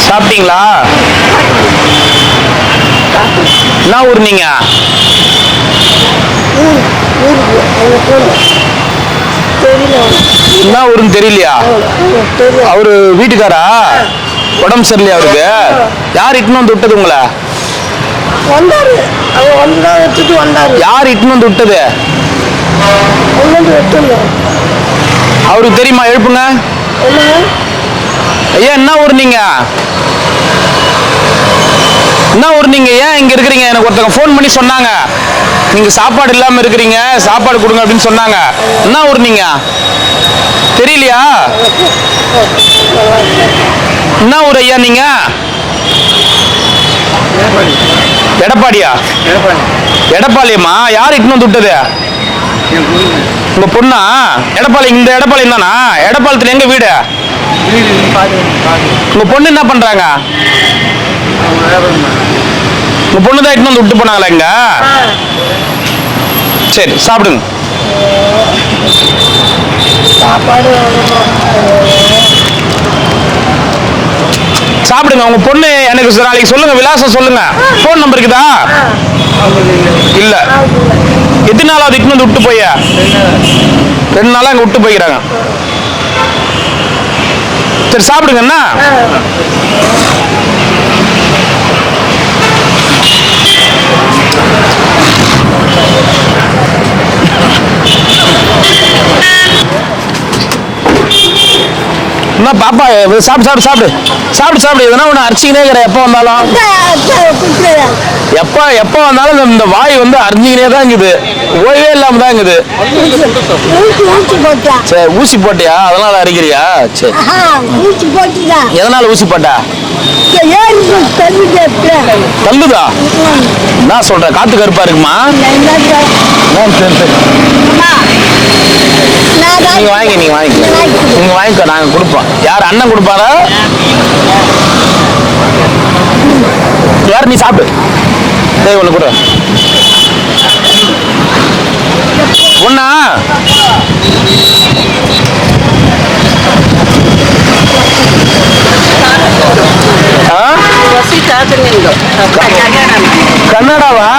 சாப்பிட்டீங்களா? என்ன ஊர் நீங்க? என்ன ஊருன்னு தெரியலையா? அவரு வீட்டுக்காரா? உடம்பு சரியில்லையா அவருக்கு? யார் இட்டுன்னு வந்து விட்டது உங்களை? யார் இட்டுன்னு வந்து விட்டது? அவருக்கு தெரியுமா? எழுப்புங்க. ஐயா, என்ன ஊர் நீங்க? என்ன ஊர் நீங்க? ஏன் இங்க இருக்கிறீங்க? எனக்கு ஒருத்தங்க ஃபோன் பண்ணி சொன்னாங்க, நீங்க சாப்பாடு இல்லாம இருக்கிறீங்க, சாப்பாடு கொடுங்க அப்படின்னு சொன்னாங்க. என்ன ஊர் நீங்க? தெரியலையா? என்ன ஊர் ஐயா நீங்க? எடப்பாடியா? எடப்பாளையமா? யார் இட்டுன்னு வந்து விட்டது? உங்க பொண்ணா? எடப்பாளி, இந்த எடப்பாளையம் தானா? எடப்பாளத்துல எங்க வீடு? உங்க பொண்ணு என்ன பண்றாங்க? உங்க பொண்ணு தான் இட்டுன்னு வந்து விட்டு போனாங்களா இங்க? சரி, சாப்பிடுங்க. சாப்பிடுங்க. உங்க பொண்ணு எனக்கு நாளைக்கு சொல்லுங்க, விலாசம் சொல்லுங்க. போன் நம்பர் இருக்குதா? இல்ல. எத்தனை நாளாவது இட்டுன்னு வந்து விட்டு போய்? 2 நாளா அங்க விட்டு போய்க்கிறாங்க. சரி, சாப்பிடுங்க. என்ன என்ன பாப்பா, சாப்பிடு சாப்பிடு சாப்பிடு சாப்பிடு சாப்பிடு. எதனா ஒன்று அரைச்சிக்கினே இருக்கிற எப்போ வந்தாலும். எப்போ வந்தாலும் இந்த வாய் வந்து அரைஞ்சிக்கினே தான் இருக்குது, ஓய்வே இல்லாம தான் இருக்குது. சரி, ஊசி போட்டியா? அதனால அரைக்கிறியா? சரி, எதனால ஊசி போட்டா? தள்ளுதா? என்ன சொல்ற? காத்து கருப்பா இருக்குமா? நீங்க வாங்கிக்கோ, நாங்க கொடுப்போம். யார் அண்ணன் கொடுப்பாரா? யார்? நீ சாப்பிடு. ஒண்ணு கொடு. ஒண்ணா? கன்னடாவா?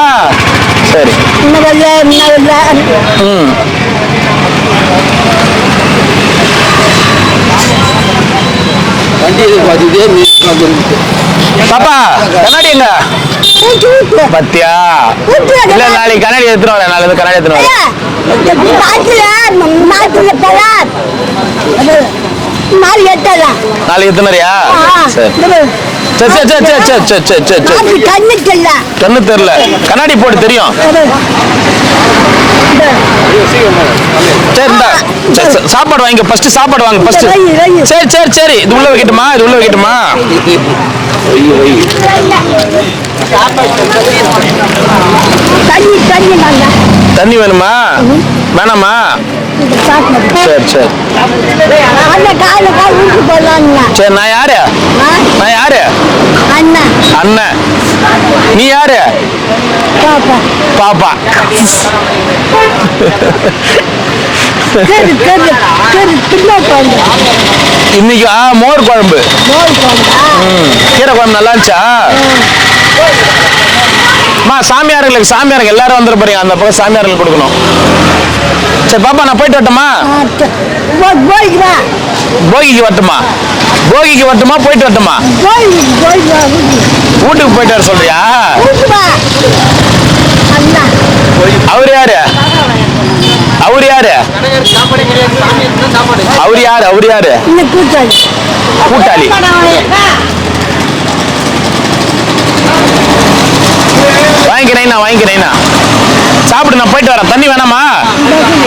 சரி. பாப்பா, கண்ணாடி எங்க? பத்தியா? இல்ல, நாளைக்கு கண்ணாடி எடுத்துட்டு வரேன். நாளைக்கு கண்ணாடி எடுத்துட்டு வரேன். நாளைக்கு எத்தனையா? கண்ணு தெரியல, கண்ணாடி போட்டு தெரியும். சரி, சாப்பாடு வாங்க. ஃபர்ஸ்ட் சாப்பாடு வாங்க ஃபர்ஸ்ட். சரி சரி சரி, இது உள்ள வைக்கட்டுமா? இது உள்ள வைக்கட்டுமா? தண்ணி வேணுமா? வேணாமா? சரி சரி சரி. நான் யாரு? நான் யாரு? அண்ணன். நீ யாரு? பாப்பா. இன்னைக்கு மோர் குழம்பு. கீரை குழம்பு நல்லா இருந்துச்சா? சாமியாருக்கு எல்லாரும் வந்துட போறீங்க. அந்த பக்கம் சாமியாருக்கு கொடுக்கணும். சரி பாப்பா, நான் போயிட்டு வரட்டுமா? போகிக்கு வரட்டுமா? போகிக்கு வரட்டுமா? போயிட்டு வரட்டுமா? வீட்டுக்கு போயிட்டு வர சொல்றியா? அவரு யாரு? அவரு யாரு? அவரு யாரு? அவரு யாரு? கூட்டாளி. வாங்கிக்கிறேன். சாப்பிடு, நான் போயிட்டு வரேன். தண்ணி வேணாமா?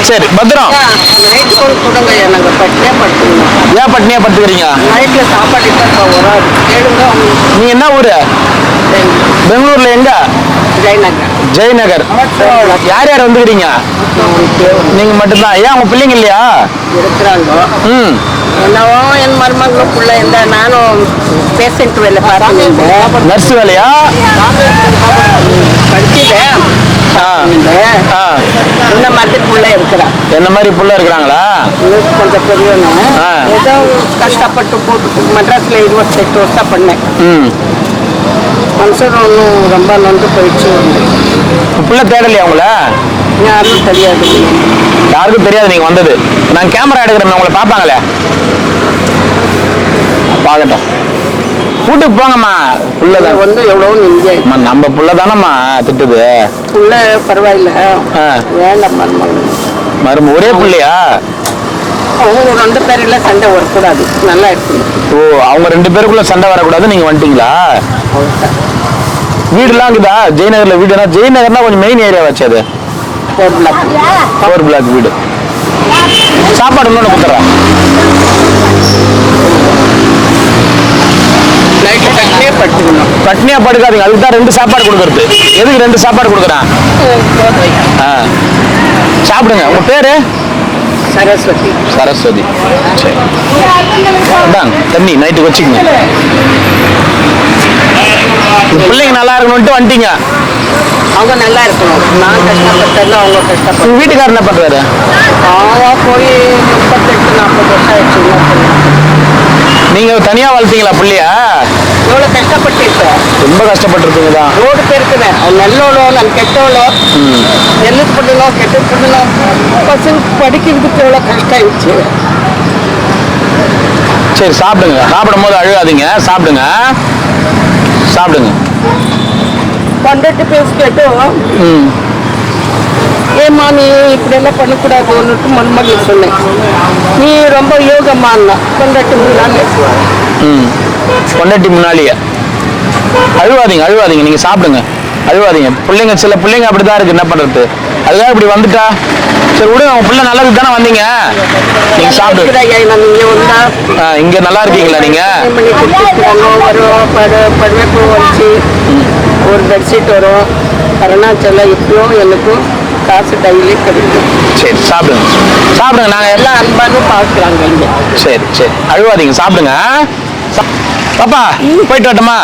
சரி, பத்திரம். ஏன் பட்டினியா படுத்துக்கிறீங்க? நீங்க என்ன ஊரு? பெங்களூர்ல எங்க? ஜெயநகர். யார் யார் வந்துக்கிறீங்க? நீங்க மட்டும்தான். ஏன் உங்க பிள்ளைங்க இல்லையா? என்னவோ என் மருமகளும் பிள்ளை இந்த நானும் பேஷண்ட் வேலை பார்த்தேன். நர்ஸ் வேலையா? படிச்சுட்டேன். இந்த மாதிரி புள்ள இருக்கிறான். என்ன மாதிரி புள்ள இருக்கிறாங்களா? கொஞ்சம் பெரியவங்க. ஏதோ ಕಷ್ಟಪಟ್ಟು போட்டு மெட்ராஸில் 28 வருஷம் பண்ணேன். ம். மனுஷன் ஒன்றும் ரொம்ப நொந்து போயிடுச்சு. பிள்ளை தேடலையா உங்களை? யாரும் தெரியாது. யாருக்கும் தெரியாது நீங்க வந்தது. நான் கேமரா எடுக்கிறேன், உங்களை பார்ப்பாங்களே. பார்க்கட்டும். வீட்டுக்கு போங்கம்மா. புள்ள வந்து எவ்வளோ நிம்மதியா நம்ம புள்ள தானம்மா திட்டுது. புள்ள பரவாயில்ல, வேண்டாம் மரும ஒரே பிள்ளையா? அவங்க 2 பேருல சண்டை வரக்கூடாது, நல்லா இருக்கு. ஓ, அவங்க 2 பேருக்குள்ள சண்டை வரக்கூடாது, நீங்க வந்துட்டீங்களா? வீடுலாம் இருக்குதா ஜெயநகர்ல? வீடுனா ஜெயநகர்னா கொஞ்சம் மெயின் ஏரியா வச்சு அது 4 பிளாக் வீடு. சாப்பாடு இன்னொன்று கொடுத்துட்றேன். பட்னியா படுக்காதீங்க, அதுக்கு தான் 2 சாப்பாடு கொடுக்கறது. எதுக்கு 2 சாப்பாடு கொடுக்குறேன்? சாப்பிடுங்க. உங்க பேரு? சரஸ்வதி. சரஸ்வதி. சரி, தண்ணி நைட்டுக்கு வச்சுக்கோங்க. பிள்ளைங்க நல்லா இருக்கணும்ட்டு வந்துட்டீங்க. அவங்க நல்லா இருக்கணும். நான் கஷ்டப்பட்டேன், அவங்க கஷ்டப்பட்டு. உங்க வீட்டுக்காரர் என்ன பண்றாரு? போய் 38-40 வருஷம் ஆயிடுச்சு. நீங்க தனியா வளர்த்தீங்களா பிள்ளையா? எவ்வளோ கஷ்டப்பட்டிருக்கேன். ரொம்ப கஷ்டப்பட்டிருப்பீங்க தான். ரோடு பேருக்குறேன், நல்லோளோ நான் கெட்டோளோ, நல்லது பண்ணணும் கெட்டது பண்ணணும். பசங்க படிக்கிறதுக்கு எவ்வளோ கஷ்டம் ஆயிடுச்சு. சரி சாப்பிடுங்க. சாப்பிடும் போது அழுகாதீங்க, சாப்பிடுங்க சாப்பிடுங்க. பண்டட்டு பேசி கேட்டோம், ஏம்மா நீ இப்படியெல்லாம் பண்ணக்கூடாது ஒன்றுட்டு மண்மகள் சொன்னேன். நீ ரொம்ப யோகமானா பண்டட்டு முன்னாலே. பொண்டாட்டி முன்னாலேயே அழுவாதீங்க, அழுவாதீங்க. நீங்க சாப்பிடுங்க, அழுவாதீங்க. பிள்ளைங்க சில பிள்ளைங்க அப்படிதான் இருக்கு, என்ன பண்றது? அதுக்காக இப்படி வந்துட்டா சரி விடுங்க. உங்க பிள்ளை நல்லதுக்கு தானே வந்தீங்க, நீங்க சாப்பிடுங்க. இங்க நல்லா இருக்கீங்களா நீங்க? ஒரு படுவைப்பு வச்சு ஒரு பெட்ஷீட் வரும். அருணாச்சலம் இப்பயும் எனக்கும் காசு டெய்லி கிடைக்கும். சரி சாப்பிடுங்க, சாப்பிடுங்க. நாங்க எல்லாம் அன்பானும் பார்க்குறாங்க இங்க. சரி சரி, அழுவாதீங்க, சாப்பிடுங்க. பாப்பா போயிட்டு வரட்டுமா?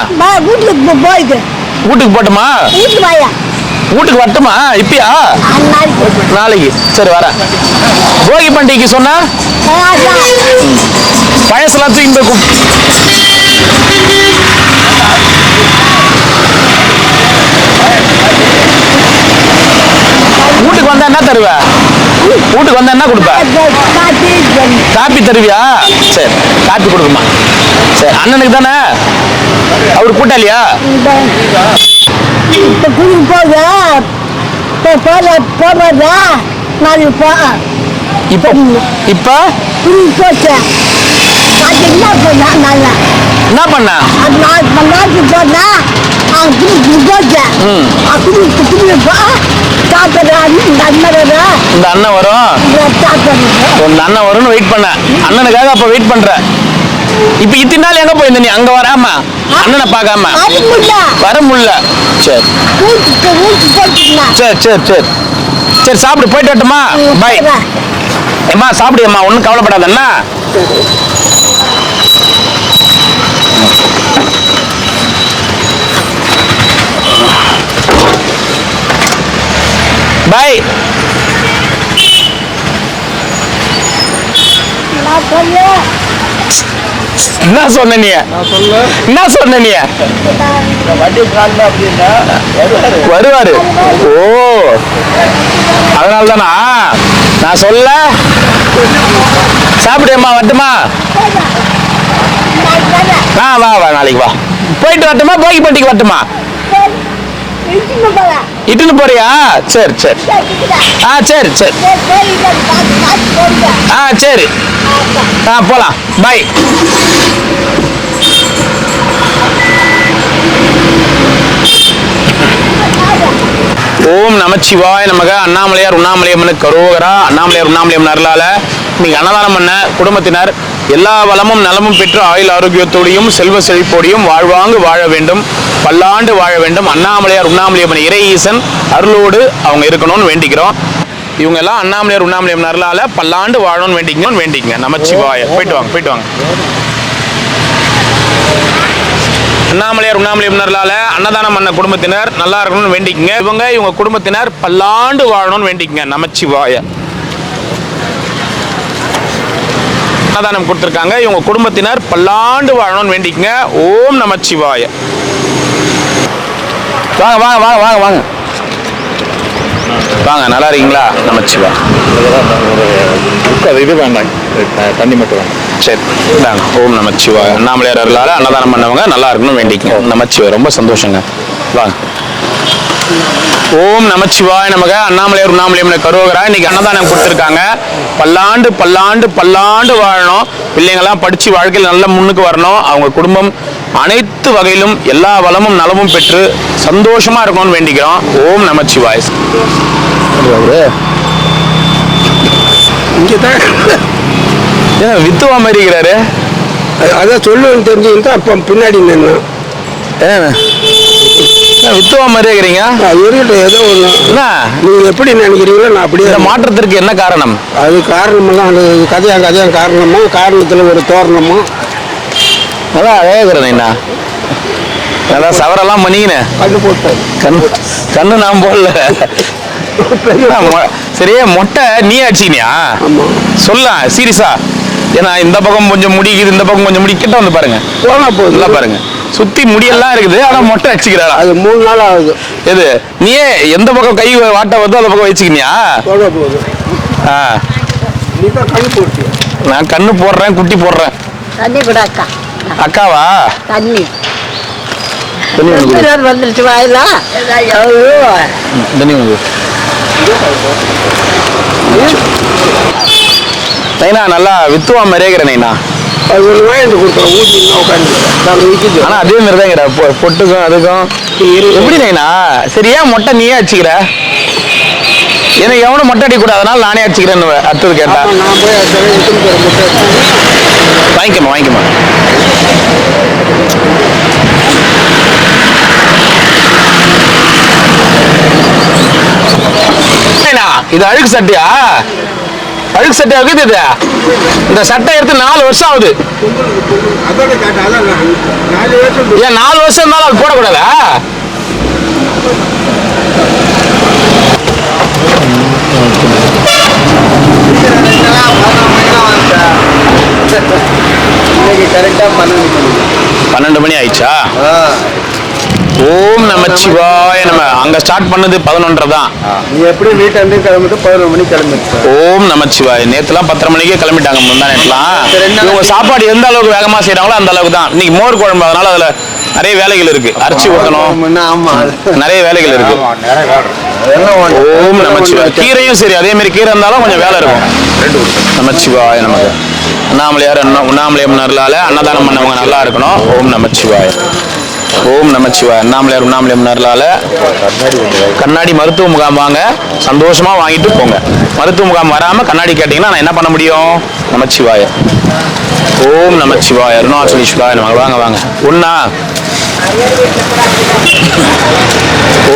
வீட்டுக்கு போயிட்டு வீட்டுக்கு போட்டுமா? வீட்டுக்கு வரட்டுமா? இப்பயா? நாளைக்கு. சரி வரேன். போகி பண்டிகைக்கு சொன்னா பழசெல்லாம் தூக்கி போய் வீட்டுக்கு வந்தா என்ன தருவ? வீட்டுக்கு வந்தா என்ன கொடுப்ப? காப்பி தருவியா? சரி காப்பி கொடுக்குமா. சரி, அண்ணனுக்கு தானே? அவரு கூட்டாளியா? இப்ப இப்ப என்ன பண்ண? இந்த அண்ணன் வரும், இந்த அண்ணன் வரும்னு வெயிட் பண்ண. அண்ணனுக்காக அப்ப வெயிட் பண்ற. இப்ப இத்தனை நாள் எங்க போயிருந்த நீ? அங்க வராம அண்ணனை பார்க்காம வர முடியல. சரி சரி சரி சரி சரி, சாப்பிடு. போயிட்டு வரட்டுமா? பாய். ஏம்மா சாப்பிடுமா, ஒன்றும் கவலைப்படாதண்ணா. பாய். என்ன சொன்ன நீ? என்ன சொன்ன நீ? வருவாரு. ஓ, அதனால தானா நான் சொல்ல. சாப்பிடுமா, வரட்டுமா? வா வா, நாளைக்கு வா. போயிட்டு வரட்டுமா? போகி பண்டிகைக்கு வரட்டுமா? இட்டுன்னு போறியா? சரி சரி. சரி சரி. சரி போலாம். பாய். ஓம் நமச்சிவாய நமக. அண்ணாமலையார் உண்ணாமலையம்மனுக்கு கரோகரா. அண்ணாமலையார் உண்ணாமலையம்மன் அருளால இன்னைக்கு அன்னதானம் பண்ண குடும்பத்தினர் எல்லா வளமும் நலமும் பெற்று ஆயுள் ஆரோக்கியத்தோடையும் செல்வ செழிப்போடையும் வாழ்வாங்கு வாழ வேண்டும், பல்லாண்டு வாழ வேண்டும். அண்ணாமலையார் உண்ணாமலையம்மன் இறை ஈசன் அருளோடு அவங்க இருக்கணும்னு வேண்டிக்கிறோம். இவங்க எல்லாம் அண்ணாமலையார் உண்ணாமலையம்மன் அருளால பல்லாண்டு வாழணும்னு வேண்டிக்கங்க. நமச்சிவாய. போயிட்டு வாங்க, போயிட்டு வாங்க. அண்ணாமலையார் உண்ணாமலையம்மன் அருளால அன்னதானம் பண்ண குடும்பத்தினர் நல்லா இருக்கணும்னு வேண்டிக்கங்க. இவங்க குடும்பத்தினர் பல்லாண்டு வாழணும்னு வேண்டிக்கங்க. நமச்சிவாய. அன்னதானம் கொடுத்துருக்காங்க. இவங்க குடும்பத்தினர் பல்லாண்டு வாழணும்னு வேண்டிக்கங்க. ஓம் நமச்சிவாய. வாங்க வாங்க வாங்க வாங்க வாங்க வாங்க. நல்லா இருக்கீங்களா? நமச்சிவாய. இது வேண்டாம், தண்ணி மட்டும் வேண்டாம். சரி தாங்க. ஓம் நமச்சிவாய. அண்ணாமலையார் அருளால அன்னதானம் பண்ணவங்க நல்லா இருக்கணும்னு வேண்டிக்கங்க. நமச்சிவாய. ரொம்ப சந்தோஷங்க. வாங்க. ஓம் நமச்சிவாய நமக. அண்ணாமலையார் உண்ணாமலையம் கருவகரா இன்னைக்கு அன்னதானம் கொடுத்துருக்காங்க. பல்லாண்டு பல்லாண்டு பல்லாண்டு வாழணும். பிள்ளைங்கள்லாம் படித்து வாழ்க்கையில் நல்ல முன்னுக்கு வரணும். அவங்க குடும்பம் அனைத்து வகையிலும் எல்லா வளமும் நலமும் பெற்று சந்தோஷமா இருக்கணும்னு வேண்டிக்கிறோம். ஓம் நமச்சிவாய. இங்கே தான் ஏன் வித்துவா மாதிரி இருக்கிறாரு? அதான் சொல்லுவேன்னு தெரிஞ்சுக்கிட்டு அப்போ பின்னாடி நின்று ஏன் வித்துவா மாதிரி இருக்கிறீங்க? இருக்கட்டும், ஏதோ ஒன்று. என்ன நீங்கள் எப்படி நினைக்கிறீங்களோ நான் அப்படியே. இந்த மாற்றத்திற்கு என்ன காரணம்? அது காரணமெல்லாம் அது கதையாக காரணமோ, காரணத்தில் ஒரு தோரணமோ. நல்லா அழகாகிறேன். என்ன நல்லா சவரெல்லாம் பண்ணிக்கினேன். கண்ணு போட்டு கண்ணு நான் போடல. சரியா மொட்டை நீ அடிச்சினியா? சொல்ல சீரியஸா? ஏன்னா இந்த பக்கம் கொஞ்சம் முடிக்குது, இந்த பக்கம் கொஞ்சம் முடி. கிட்ட வந்து பாருங்க. போனா போகுது. நல்லா பாருங்க. சுத்தி முடியெல்லாம் இருக்குது, ஆனா மொட்டை அடிச்சுக்கிறாளா? அது 3 நாள் ஆகுது. எது நீயே எந்த பக்கம் கை வாட்ட வருதோ அந்த பக்கம் வச்சுக்கினியா? போன போகுது. நீ தான் கண்ணு போட்டு. நான் கண்ணு போடுறேன், குட்டி போடுறேன். தண்ணி கூட அக்கா. அக்காவா? தண்ணி தண்ணி வந்து வந்துருச்சு வாயிலா. தண்ணி வந்து நைனா நல்லா வித்துவா மறைகிற நைனா. அது ஒரு வாங்கிட்டு கொடுத்தோம். ஊட்டி உட்காந்து நாங்கள் விற்கிது. ஆனா அதே மாதிரி தான் இருக்கிற பொட்டுக்கும் அதுக்கும். எப்படி நைனா? சரியா மொட்டை நீயே அடிச்சுக்கிற? எனக்கு எவனும் மொட்டை அடிக்க கூடாது, அதனால நானே அடிச்சுக்கிறேன்னு அடுத்தது கேட்டா. நான் போய் எத்தனை பேர் முட்டை வாங்கிக்கமா வாங்கிக்கமா. இது அழுக்கு சட்டையா? அழுக்கு சட்டையா இருக்குது இது? இந்த சட்டை எடுத்து 4 வருஷம் ஆகுது. அதோட கேட்டேன். அதான் 4 வருஷம். ஏன் 4 வருஷம் இருந்தாலும் அது போடக்கூடாதா? கரெக்டாக 12 மணி ஆயிடுச்சா? ஓம் நமச்சிவாய நம. அங்க ஸ்டார்ட் பண்ணது 11:30 தான். நீ எப்படி வீட்டை வந்து கிளம்பிட்டு 11 மணிக்கு கிளம்பிட்டு. ஓம் நமச்சிவாய. நேத்துலாம் 10:30 மணிக்கே கிளம்பிட்டாங்க. முந்தா நேற்றுலாம் இவங்க சாப்பாடு எந்த அளவுக்கு வேகமா செய்யறாங்களோ அந்த அளவுக்கு தான். இன்னைக்கு மோர் குழம்பு, அதனால அதுல நிறைய வேலைகள் இருக்கு. அரிசி ஊற்றணும், ஆமா, நிறைய வேலைகள் இருக்கு. ஓம் நமச்சிவாய. கீரையும் சரி, அதே மாதிரி கீரை இருந்தாலும் கொஞ்சம் வேலை இருக்கும். நமச்சிவாய நமக்கு. அண்ணாமலையார் உண்ணாமலையம் அருளால அன்னதானம் பண்ணவங்க நல்லா இருக்கணும். ஓம் நமச்சிவாய. ஓம் நமச்சிவாய. அண்ணாமலையார் உண்ணாமலையம் அருளால கண்ணாடி மருத்துவ முகாம் வாங்க, சந்தோஷமா வாங்கிட்டு போங்க. மருத்துவ முகாம் வராம கண்ணாடி கேட்டீங்கன்னா நான் என்ன பண்ண முடியும்? நமச்சிவாய. ஓம் நமச்சிவாய. அருணாச்சலேஸ்வராய நமக. வாங்க வாங்க. ஒண்ணா.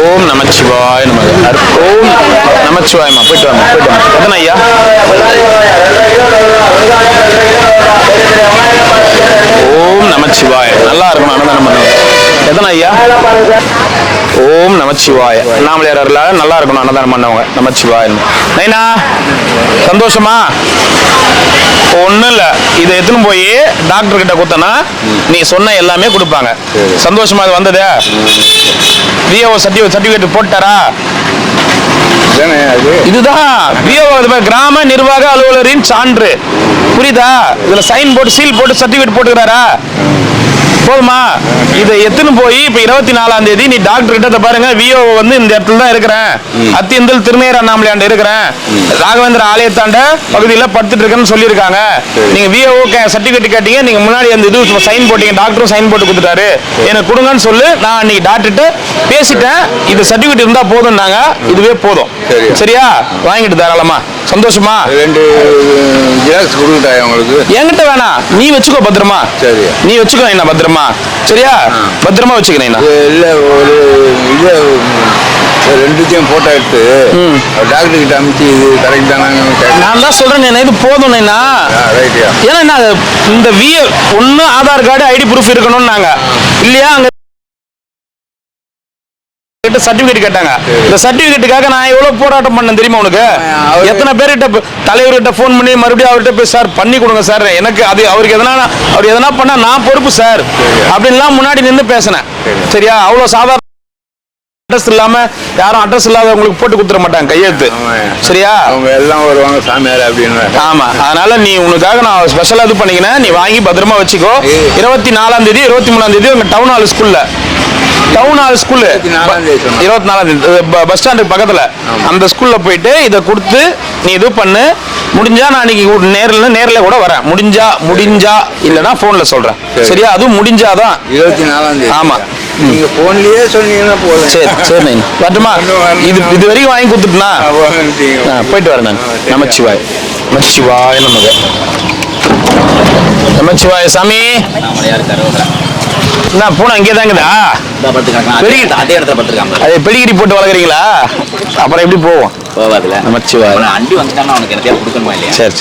ஓம் நமச்சிவாய நமக. ஓம் நமச்சிவாயமா. போயிட்டு வாங்க, போயிட்டு வாங்க. எத்தனை ஐயா? ஓம் நமச்சிவாய. நல்லா இருக்கணும் அன்னதானம் பண்ணுவோம். எத்தனை ஐயா? ஓம் நமச்சிவாய. அண்ணாமலையார் அருளால நல்லா இருக்கணும் அன்னதானம் பண்ணவங்க. நமச்சிவாய. நைனா சந்தோஷமா? ஒன்றும் இல்லை, இதை எடுத்துன்னு போய் டாக்டர் கிட்ட கொடுத்தனா நீ சொன்ன எல்லாமே கொடுப்பாங்க. சந்தோஷமா? இது வந்தது விஓ சர்டிஃபிகேட் போட்டாரா? இதுதான் விஓ, கிராம நிர்வாக அலுவலரின் சான்று. புரியுதா? இதுல சைன் போட்டு சீல் போட்டு சர்டிஃபிகேட் போட்டுக்கிறாரா? போதுமா? இதை எத்துன்னு போய் இப்ப 24ஆம் தேதி நீ டாக்டர் கிட்ட பாருங்க, விஓ வந்து இந்த இடத்துல தான் இருக்கிறேன், அத்தியந்தல் திருநேர அண்ணாமலையாண்ட இருக்கிறேன், ராகவேந்திர ஆலயத்தாண்ட பகுதியில் படுத்துட்டு இருக்கேன்னு சொல்லியிருக்காங்க. நீங்க விஓ சர்டிபிகேட் கேட்டீங்க, நீங்க முன்னாடி அந்த இது சைன் போட்டீங்க, டாக்டரும் சைன் போட்டு கொடுத்துட்டாரு, எனக்கு கொடுங்கன்னு சொல்லு. நான் அன்னைக்கு டாக்டர்கிட்ட பேசிட்டேன், இது சர்டிபிகேட் இருந்தா போதும்னாங்க. இதுவே போதும். சரியா? வாங்கிட்டு தாராளமா. சந்தோஷமா? 2 ஜெராக்ஸ் கொடுத்துட்டா உங்களுக்கு? என்கிட்ட வேணாம், நீ வச்சுக்கோ பத்திரமா. சரி, நீ வச்சுக்கோ என்ன பத்திரமா. சரியா? பத்திரமா வச்சுக்கிறேன். இல்ல ஒரு இது 2த்தையும் போட்டோ எடுத்து டாக்டர் கிட்ட அனுப்பிச்சு இது கரெக்ட் தானே? நான் தான் சொல்றேன், இது போதும். ஏன்னா இந்த ஒன்னு ஆதார் கார்டு ஐடி ப்ரூஃப் இருக்கணும்னாங்க இல்லையா? அங்க என்கிட்ட சர்டிபிகேட் கேட்டாங்க. இந்த சர்டிபிகேட்டுக்காக நான் எவ்வளவு போராட்டம் பண்ணேன் தெரியுமா உனக்கு? எத்தனை பேர்கிட்ட தலைவர்கிட்ட ஃபோன் பண்ணி மறுபடியும் அவர்கிட்ட போய் சார் பண்ணி கொடுங்க சார், எனக்கு அது அவருக்கு அவர் எதனா பண்ணா நான் பொறுப்பு சார் அப்படின்லாம் முன்னாடி நின்று பேசினேன். சரியா? அவ்வளவு சாதாரண அட்ரஸ் இல்லாம யாரும் அட்ரஸ் இல்லாதவங்களுக்கு போட்டு கொடுத்துட மாட்டாங்க கையெழுத்து. சரியா? அவங்க எல்லாம் வருவாங்க சாமியார் அப்படின்னு. ஆமா, அதனால நீ உனக்காக நான் ஸ்பெஷலா இது பண்ணிக்கினேன், நீ வாங்கி பத்திரமா வச்சுக்கோ. 24ஆம் தேதி 23ஆம் தேதி உங்க டவுன் ஹால் ஸ்கூல்ல 24ஆம் தேதி பஸ் ஸ்டாண்டுக்கு பக்கத்துல அந்த ஸ்கூல்ல போயிட்டு இதை கொடுத்து நீ இது பண்ணு. முடிஞ்சா நான் அன்னைக்கு நேர்ல கூட வரேன். முடிஞ்சா இல்லனா போன்ல சொல்றேன். சரியா? அதுவும் முடிஞ்சாதான் 24ஆம் தேதி. ஆமா, நீங்க போன்லயே சொன்னீங்கன்னா போதும். சரி நீ வரட்டுமா? இது வரைக்கும் வாங்கி கொடுத்துட்டுனா போயிட்டு வரேன் நான். நமச்சிவாய் நமச்சிவாய சாமி. என்ன பூனை இங்கே தாங்குதா? அது பெடிகிரி போட்டு வளர்க்குறீங்களா? அப்புறம் எப்படி போவோம்? நமச்சிவாய். சரி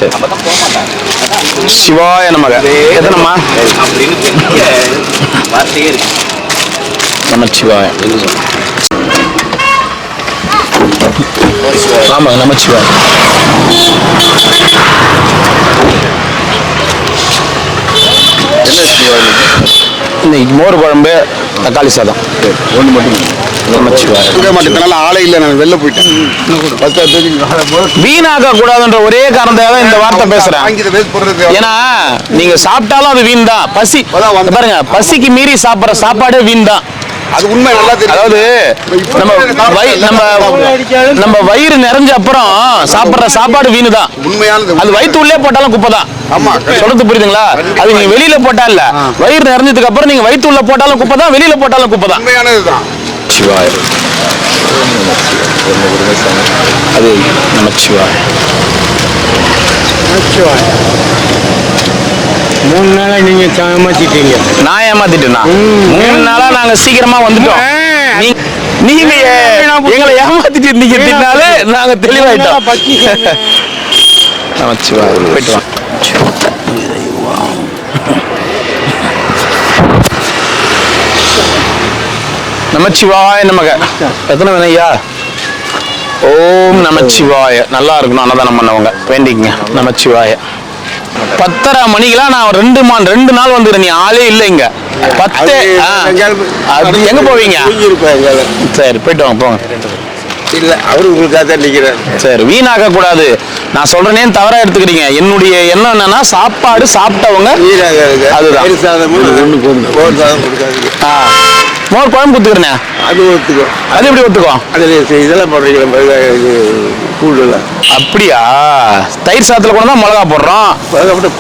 சிவாய நமக. எத்தனைம்மா? நமச்சிவாய. ஆமா நமச்சிவாய். இன்னைக்கு மோர் குழம்பு தக்காளி சாதம் ஒன்று மட்டும். நமச்சிவாய். ஆளே இல்லை, நான் வெளில போயிட்டேன். வீணாக்க கூடாதுன்ற ஒரே காரணத்துக்காக இந்த வார்த்தை பேசுறேன். ஏன்னா நீங்க சாப்பிட்டாலும் அது வீண் தான். பசி பாருங்க, பசிக்கு மீறி சாப்பிடுற சாப்பாடே வீண் தான். அது உண்மை, நல்லா தெரியும். அதாவது நம்ம வயிறு நிறைஞ்ச அப்புறம் சாப்பிடுற சாப்பாடு வீணு தான். உண்மையானது. அது வயிற்று உள்ளே போட்டாலும் குப்பை தான். ஆமா, சொல்றது புரியுதுங்களா? அது நீங்க வெளியில போட்டா இல்ல, வயிறு நிறைஞ்சதுக்கு அப்புறம் நீங்க வயிற்று உள்ள போட்டாலும் குப்பை தான், வெளியில போட்டாலும் குப்பை தான். உண்மையானதுதான். சிவாய். அது நமச்சிவாய். 3 நாளா நீங்க ஏமாத்திட்டீங்க. நான் ஏமாத்திட்டேனா? 3 நாளா நாங்க சீக்கிரமா வந்துட்டோம். நீங்க எங்களை ஏமாத்திட்டு இருந்தீங்கனாலே நாங்க தெளிவாயிட்டோம். நமச்சிவாய். போயிட்டு வா. நமச்சிவாய நமக. எத்தனை வேணும் ஐயா? ஓம் நமச்சிவாய. நல்லா இருக்கணும் அன்னதானம் பண்ணவங்க வேண்டிக்கங்க. நமச்சிவாய. 10:30 மணிக்கெல்லாம் நான் 2 நாள் வந்துடுறேன். நீ ஆளே இல்லை இங்க. 10 எங்க போவீங்க? சரி போயிட்டு வாங்க, போங்க. இல்ல, அவரு உங்களுக்காக தான் நிக்கிறார். சரி, வீணாக்க கூடாது. நான் சொல்றேனே தவறா எடுத்துக்கிறீங்க. என்னுடைய எண்ணம் என்னன்னா, சாப்பாடு சாப்பிட்டவங்க அதுதான். மோர் குழம்பு கொடுத்துக்கிறேன். அது ஒத்துக்கும். அது எப்படி ஒத்துக்கும்? அதுல இதெல்லாம் போடுறீங்களா? கூடுல அப்படியா? தயிர் சாதத்துல கூட தான் மிளகா போடுறோம்.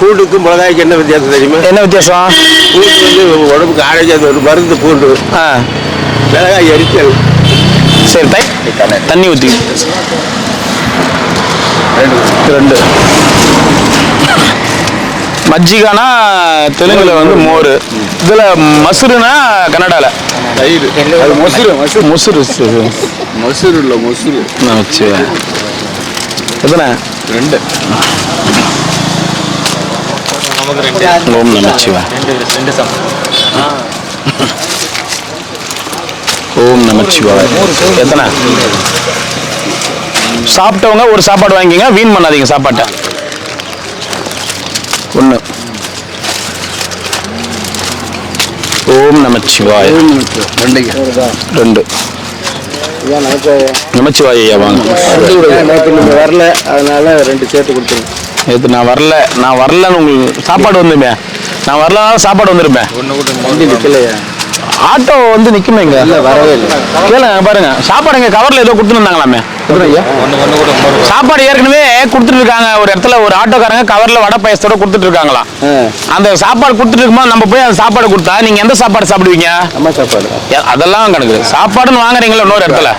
பூண்டுக்கு மிளகாய்க்கு என்ன வித்தியாசம் தெரியுமா? என்ன வித்தியாசம்? பூண்டு வந்து உடம்புக்கு ஆரோக்கியம், ஒரு மருந்து. பூண்டு மிளகாய் எரிச்சல். சரி, தண்ணி ஊற்றி 2. மஜ்ஜிகானா தெலுங்குல வந்து மோர், இதுல மசுருனா கன்னடால தயிர். அது மொசுரு. இல்ல மொசுரு. நமச்சிவாய். எத்தனை? 2. ஓம் நமச்சிவாய். ஓம் நமச்சிவாய். எத்தனை? சாப்பிட்டவங்க ஒரு சாப்பாடு வாங்கிங்க, வீண் பண்ணாதீங்க சாப்பாட்டை. 1. ஓம் நமச்சிவாய். 2. நமச்சிவாய் ஐயா வாங்க. வரல, அதனால 2 சேர்த்து கொடுத்துருங்க. நேற்று நான் வரலன்னு உங்களுக்கு சாப்பாடு வந்துமே. நான் வரலனாலும் சாப்பாடு வந்துருப்பேன். வண்டி நிக்கலையா? ஆட்டோ வந்து நிக்குமே இங்க. வரவே இல்லை. கேளுங்க பாருங்க, சாப்பாடு எங்க கவர்ல ஏதோ கொடுத்துருந்தாங்களாமே. சாப்பாடு ஏற்கனவே கொடுத்துட்டு இருக்காங்க. ஒரு இடத்துல ஒரு ஆட்டோக்காரங்க கவர்ல வடை பாயசத்தோட கொடுத்துட்டு இருக்காங்களாம். அந்த சாப்பாடு கொடுத்துட்டு இருக்கும்போது நம்ம போய் அந்த சாப்பாடு கொடுத்தா நீங்க எந்த சாப்பாடு சாப்பிடுவீங்க? அம்மா சாப்பாடு. அதெல்லாம் கணக்கு. சாப்பாடுன்னு வாங்குறீங்களா இன்னொரு இடத்துல?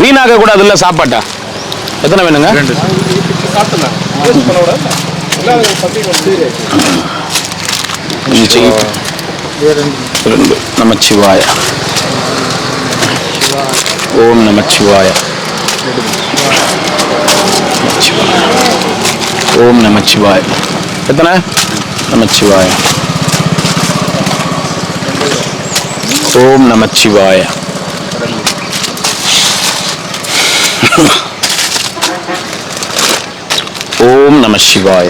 வீணாக்க கூடாது இல்ல சாப்பாட்டா? எத்தனை வேணுங்க? 2. நமச்சிவாய. ஓம் நமச்சிவாய. ஓம் நமச்சிவாய. எத்தனை? நமச்சிவாய. ஓம் நமச்சிவாய. ஓம் நம சிவாய.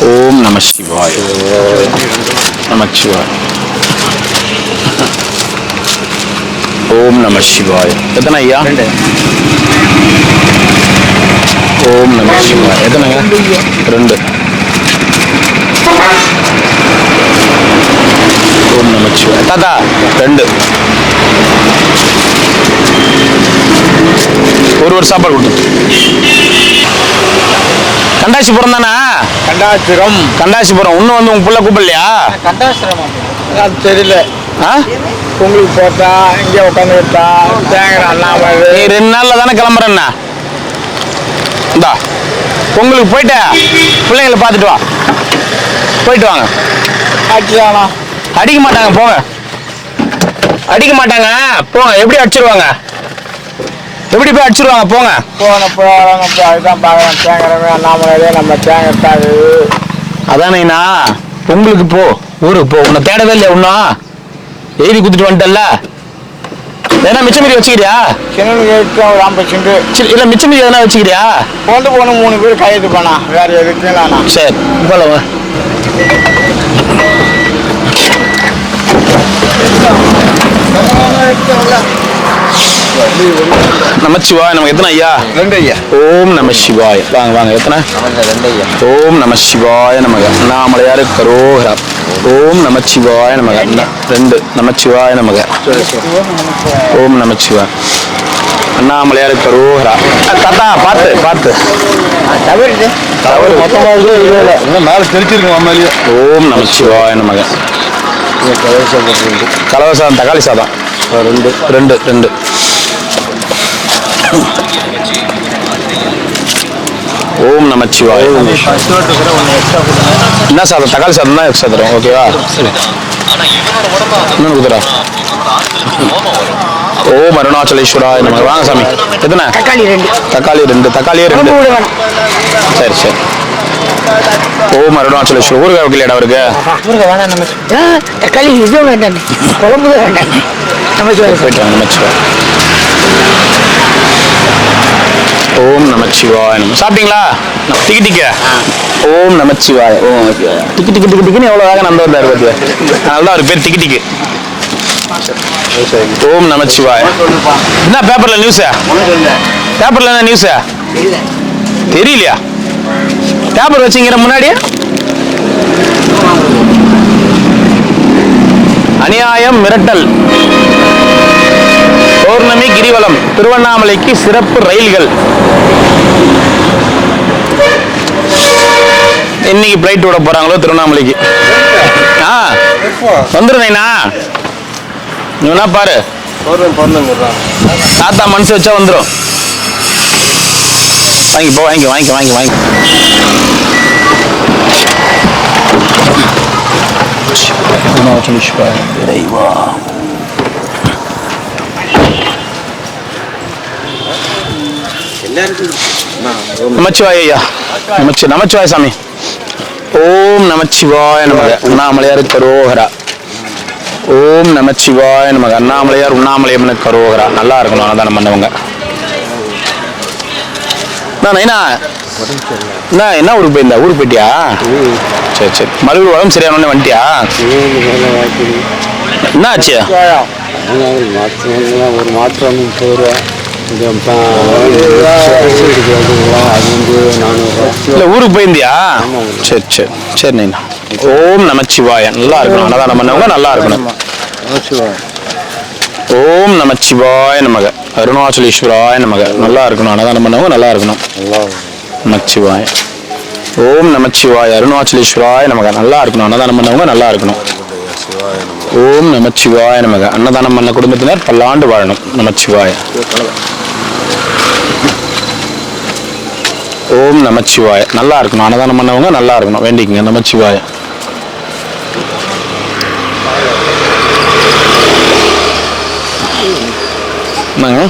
ஓம் நம சிவாய. நமச்சிவாய. ஓம் நம சிவாய. எத்தனை ஐயா? ஓம் நம சிவாய. எத்தனைங்க? 2. ஓம் நம சிவாய. தாத்தா 2. ஒரு சாப்பாடு கொடுத்து. கண்டாசிபுரம் தானே? கண்டாசிபுரம். இன்னும் வந்து உங்க புள்ள கூப்பிடலையா? அது தெரியல. உங்களுக்கு போட்டா இங்கே உட்காந்து விட்டா நீ 2 நாள்ல தானே கிளம்புறேன்னா இந்தா உங்களுக்கு போயிட்டு பிள்ளைங்களை பார்த்துட்டு வா. போயிட்டு வாங்க. அடிக்க மாட்டாங்க போங்க. அடிக்க மாட்டாங்க போங்க. எப்படி அடிச்சிருவாங்க? எப்படி போய் அடிச்சிருவாங்க போங்க. அதுதான் பார்க்குறேன். தேங்கிறவே அண்ணாமலையே நம்ம தேங்காது. அதானேண்ணா உங்களுக்கு போ. ஊருக்கு போ. உன்னை தேடவே இல்லையா? இன்னும் எழுதி குடுத்துட்டு வந்துட்டல்ல. ஏன்னா மிச்சம் மீறி வச்சுக்கிறியா? ஒரு 50 இல்ல மிச்சம் மீறி எதனா வச்சுக்கிறியா? கொண்டு போன 3 பேர் கையெழுத்து போனா வேற எதுக்குண்ணா. சரி போல. நமச்சிவாய். நமக்கு எத்தனை ஐயா? 2 ஐயா. ஓம் நம சிவாய். வாங்க வாங்க. எத்தனை? 2 ஐயா. ஓம் நம சிவாய நமக. அண்ணாமலையாரு கரோஹரா. ஓம் நமச்சிவாய நமக. 2 நமச்சிவாய நமக. ஓம் நமச்சிவாய். அண்ணாமலையாரு கரோஹரா. தாத்தா பார்த்து பார்த்து. தவறு மொத்தமாக இன்னும் மேலே தெரிச்சிருக்கோம் அம்மாலியே. ஓம் நமச்சிவாய நமக. கலவை சாதம் தக்காளி சாதம் 2. ஓம் நமச்சிவாய. என்ன சாதம்? தக்காளி சாதம் தான் எக்ஸ்ட்ரா தரும். ஓகேவா? இன்னொன்று குதிரா. ஓம் அருணாச்சலேஸ்வராய நமக. வாங்க சாமி. எத்தனை? தக்காளி 2. தக்காளி 2. தக்காளியே 2. சரி சரி. ஓம் அருணாச்சலேஸ்வரர். ஊருகா வைக்கலையாடா அவருக்கு? வேணாம் நம்ம தக்காளி இது வேண்டாம். குழம்பு வேண்டாம். போயிட்டு வாங்க. நமச்சிவாய். ஓம் நமச்சிவாய நம. சாப்பிட்டீங்களா? டிக்கி டிக்க. ஓம் நமச்சிவாய. டிக்கி டிக்கி டிக்கி டிக்கின்னு எவ்வளோ வேக நம்ப வந்தார் பத்தியா? அதனால தான் அவர் பேர் டிக்கி டிக்கு. ஓம் நமச்சிவாய. என்ன பேப்பர்ல நியூஸ்? பேப்பர்ல என்ன நியூஸ்? தெரியலையா? பேப்பர் வச்சுங்கிற முன்னாடி அநியாயம் மிரட்டல். பௌர்ணமி கிரிவலம். திருவண்ணாமலைக்கு சிறப்பு ரயில்கள். இன்னைக்கு பிளைட் விட போறாங்களோ திருவண்ணாமலைக்கு? வந்துருந்தீங்கண்ணா. நீ என்ன பாரு. தாத்தா மனசு வச்சா வந்துடும். வாங்கி போ. வாங்கி வாங்கி வாங்கி வாங்கி. இறைவா. நமச்சிவாய ஐயா. நமச்சிவாய சாமி. ஓம் நமச்சிவாய நமக. அண்ணாமலையார் கரோஹரா. ஓம் நமச்சிவாய நமக. அண்ணாமலையார் உண்ணாமலையம்மனு கரோஹரா. நல்லா இருக்கணும் அன்னதானம் பண்ணவங்க. என்ன ஊருக்கு போயிருந்தா? ஊருக்கு போயிட்டியா? சரி சரி. மறுபடியும் உடம்பு சரியான வந்துட்டியா? என்ன ஆச்சு? ஒரு மாற்றம் போகிறேன். இல்ல ஊருக்கு போயிருந்தியா? சரி சரி சரி. நைனா ஓம் நமச்சிவாய. நல்லா இருக்கணும் அன்னதானம் பண்ணவங்க. நல்லா இருக்கணும். ஓம் நமச்சிவாய நமக. அருணாச்சலேஸ்வராய நமக. நல்லா இருக்கணும் அன்னதானம் பண்ணவங்க. நல்லா இருக்கணும். நமச்சிவாய. ஓம் நமச்சிவாய. அருணாச்சலேஸ்வராய நமக. நல்லா இருக்கணும் அன்னதானம் பண்ணவங்க. நல்லா இருக்கணும். ஓம் நமச்சிவாய நமக. அன்னதானம் பண்ண குடும்பத்தினர் பல்லாண்டு வாழணும். நமச்சிவாய. ஓம் நமச்சிவாய. நல்லா இருக்கணும் அன்னதானம் பண்ணவங்க. நல்லா இருக்கணும். வேண்டிக்கங்க. நமச்சிவாய. என்னங்க?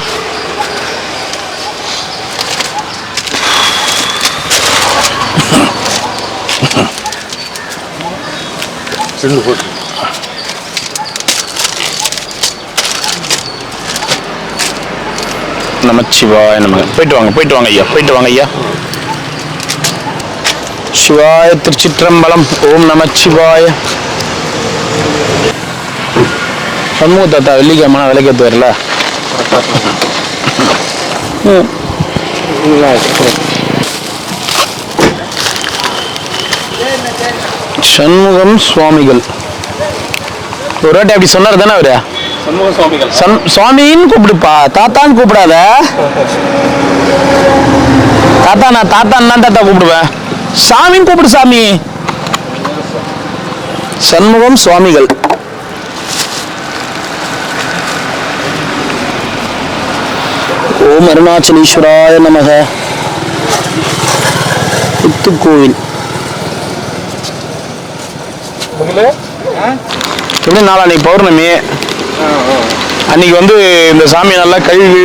நமச்சிவாய நமக. போயிட்டு வாங்க ஐயா, போயிட்டு வாங்க ஐயா. சிவாய திருச்சிற்றம்பலம். ஓம் நமச்சிவாய. சண்முக தாத்தா வெள்ளிக்கிழமை விளக்கேத்து வரல. சண்முகம் சுவாமிகள் ஒரு வாட்டி அப்படி சொன்னார் தானே அவரு? சண்முக சுவாமிகள். சுவாமின்னு கூப்பிடுப்பா, தாத்தான்னு கூப்பிடாத. தாத்தா நான் தாத்தான்னு தான் தாத்தா கூப்பிடுவேன். சாமின்னு கூப்பிடு சாமி. சண்முகம் சுவாமிகள். ஓம் அருணாச்சலீஸ்வராய நமக. புத்துக்கோவில் எப்படி நாளான்னைக்கு பௌர்ணமி அன்னைக்கு வந்து இந்த சாமியை நல்லா கழுவி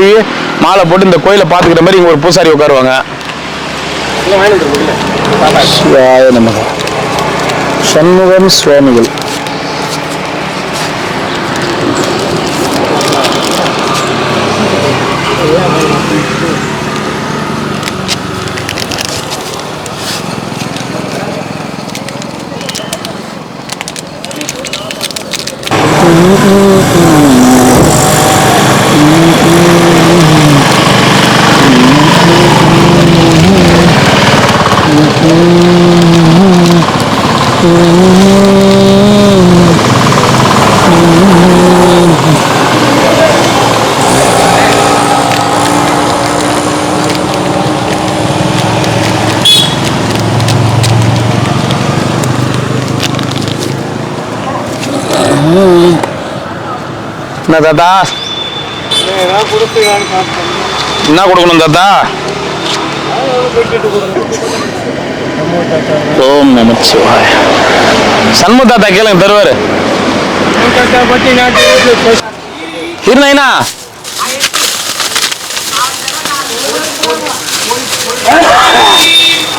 மாலை போட்டு இந்த கோயிலை பார்த்துக்கிற மாதிரி இங்கே ஒரு பூசாரி உட்காருவாங்க. சிவாய நமக. சண்முகம் சுவாமிகள். என்ன தாத்தா என்ன கொடுக்கணும் தாத்தா? ஓம் நமச்சிவாய. சண்முக தாத்தா கேளுங்க தருவாரு. இருந்தீங்கன்னா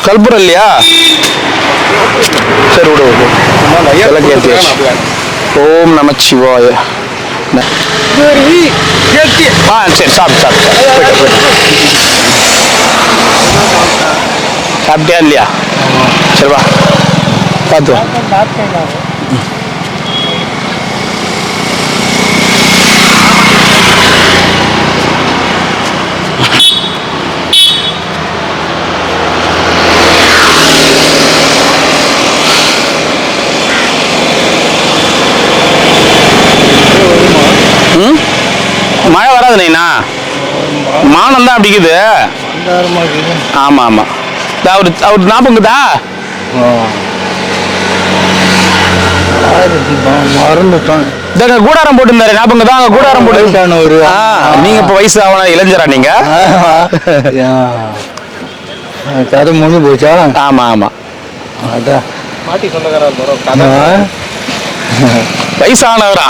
கல்புரம் இல்லையா? சரி விடு. ஓம் நமச்சிவாய. சரி சாப்பிட்டு சாப்பிட்டியா இல்லையா? சரி வா பார்த்து வா. மழை வராது நைனா, மானம் தான் அப்படிக்குது. ஆமா ஆமா அவர் ஞாபகம்தா கூடாரம் போட்டு இருந்தாரு. ஞாபகம் தான் கூடாரம் போட்டு. நீங்க இப்ப வயசு ஆகணும் இளைஞரா நீங்க? கதை முடிஞ்சு போச்சா? ஆமா ஆமா அதான் மாட்டி சொந்தக்காரர் வயசானவரா?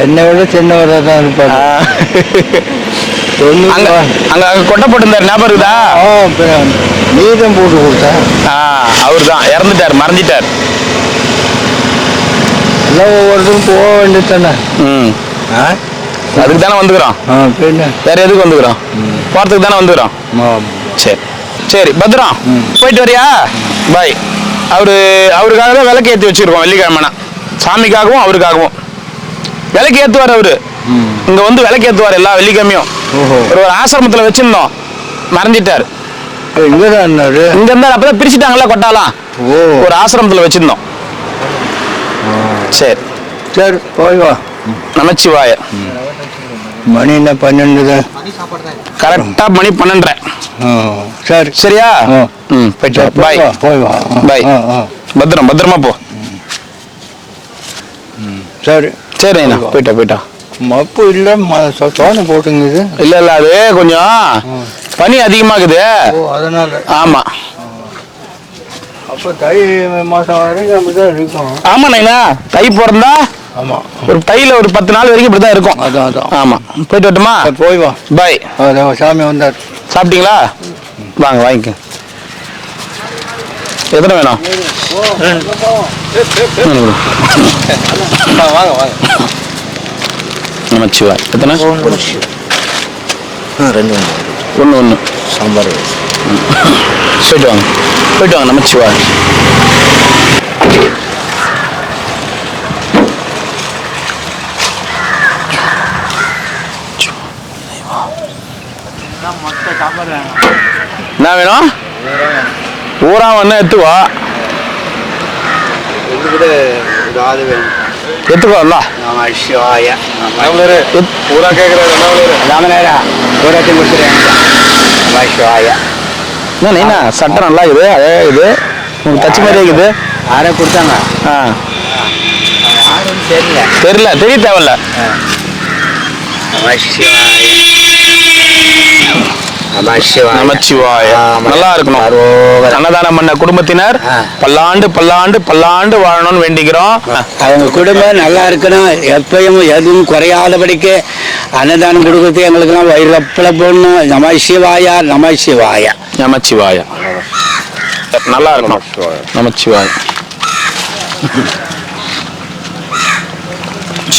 என்னை விட சின்னவரா தான் இருப்பாரு. அங்க கொட்டை போட்டு இருந்தாரு. ஞாபகம் இருக்குதா? நீதான் போட்டு கொடுத்தா? அவர் தான் இறந்துட்டாரு, மறைஞ்சிட்டார். எல்லாம் ஒவ்வொருத்தரும் போக வேண்டியது தானே. அதுக்கு தானே வந்துக்கிறோம். வேற எதுக்கு வந்துக்கிறோம்? போறதுக்கு தானே வந்துக்கிறோம். சரி சரி பத்திரம் போயிட்டு வரியா? பாய். அவருக்காக தான் விளக்கு ஏற்றி வச்சிருக்கோம் வெள்ளிக்கிழமைனா. சாமிக்காகவும் அவருக்காகவும் விளக்கு ஏற்றுவார். அவரு இங்க வந்து விளக்கு ஏற்றுவார் எல்லா வெள்ளிக்கிழமையும். ஒரு ஆசிரமத்தில் வச்சிருந்தோம், மறைஞ்சிட்டாரு. இங்க இருந்தாரு. அப்பதான் பிரிச்சுட்டாங்கல்ல கொட்டாலாம். ஒரு ஆசிரமத்தில் வச்சிருந்தோம். சரி சரி போய் வா. நமச்சிவாய. மணி என்ன 12? கரெக்டா மணி 12:30. சரி சரியா? போயிட்டு பாய். போய் வா. பாய். பத்திரமா போ. சரி சரி நைனா போயிட்டா. மப்பு இல்ல தோணை போட்டுங்குது. இல்ல அது கொஞ்சம் பனி அதிகமாகுது அதனால. ஆமா அப்ப தை மாசம் வரைக்கும் அப்படிதான் இருக்கும். ஆமா நைனா, தை பிறந்தா ஆமா ஒரு தையில ஒரு 10 நாள் வரைக்கும் இப்படிதான் இருக்கும். அதான் ஆமா போயிட்டு வரட்டுமா? போய் வா. பாய். சாமி வந்தார். சாப்பிட்டீங்களா? வாங்க வாங்கிக்க. எத்தனை வேணும்? வாங்க நமச்சிவாய். எத்தனை? ரெண்டு ஒன்று ஒன்று சாம்பார் போயிட்டு வாங்க போயிட்டு வாங்க நமச்சிவா. என்ன வேணும்? ஊரா ஒன்று எத்துவா எத்துக்கோல்ல பூரா கேட்குறாரு பூராத்தையும் கொடுத்துருவேன். என்ன சட்டை நல்லா இருக்குது, அதே இது உங்களுக்கு தச்சு மாதிரி இருக்குது. யாரே கொடுத்தாங்க? ஆ தெரியல தெரிய தேவையில்ல. நமச்சிவாய. நல்லா இருக்கணும். அன்னதானம் பண்ண குடும்பத்தினர் பல்லாண்டு பல்லாண்டு பல்லாண்டு வாழணும்னு வேண்டிக்கிறோம். அவங்க குடும்பம் நல்லா இருக்கணும், எப்பயும் எதுவும் குறையாதபடிக்கு அன்னதானம் கொடுக்கறது எங்களுக்கெல்லாம் வயிறப்பல போடணும். நமசிவாயா நமசிவாயா நமச்சிவாய. நல்லா இருக்கணும். நமச்சிவாய.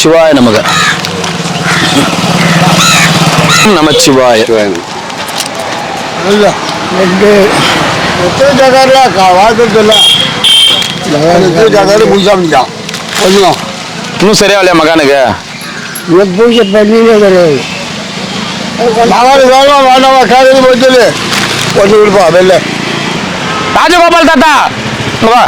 சிவாய நமக. நமச்சிவாய. இன்னும் சரியா இல்லையா மகானுக்கு? பூஜை பண்ணியே கிடையாது. ஒன்று கொடுப்பா வெளில. ராஜகோபால் தாத்தா இங்க வா.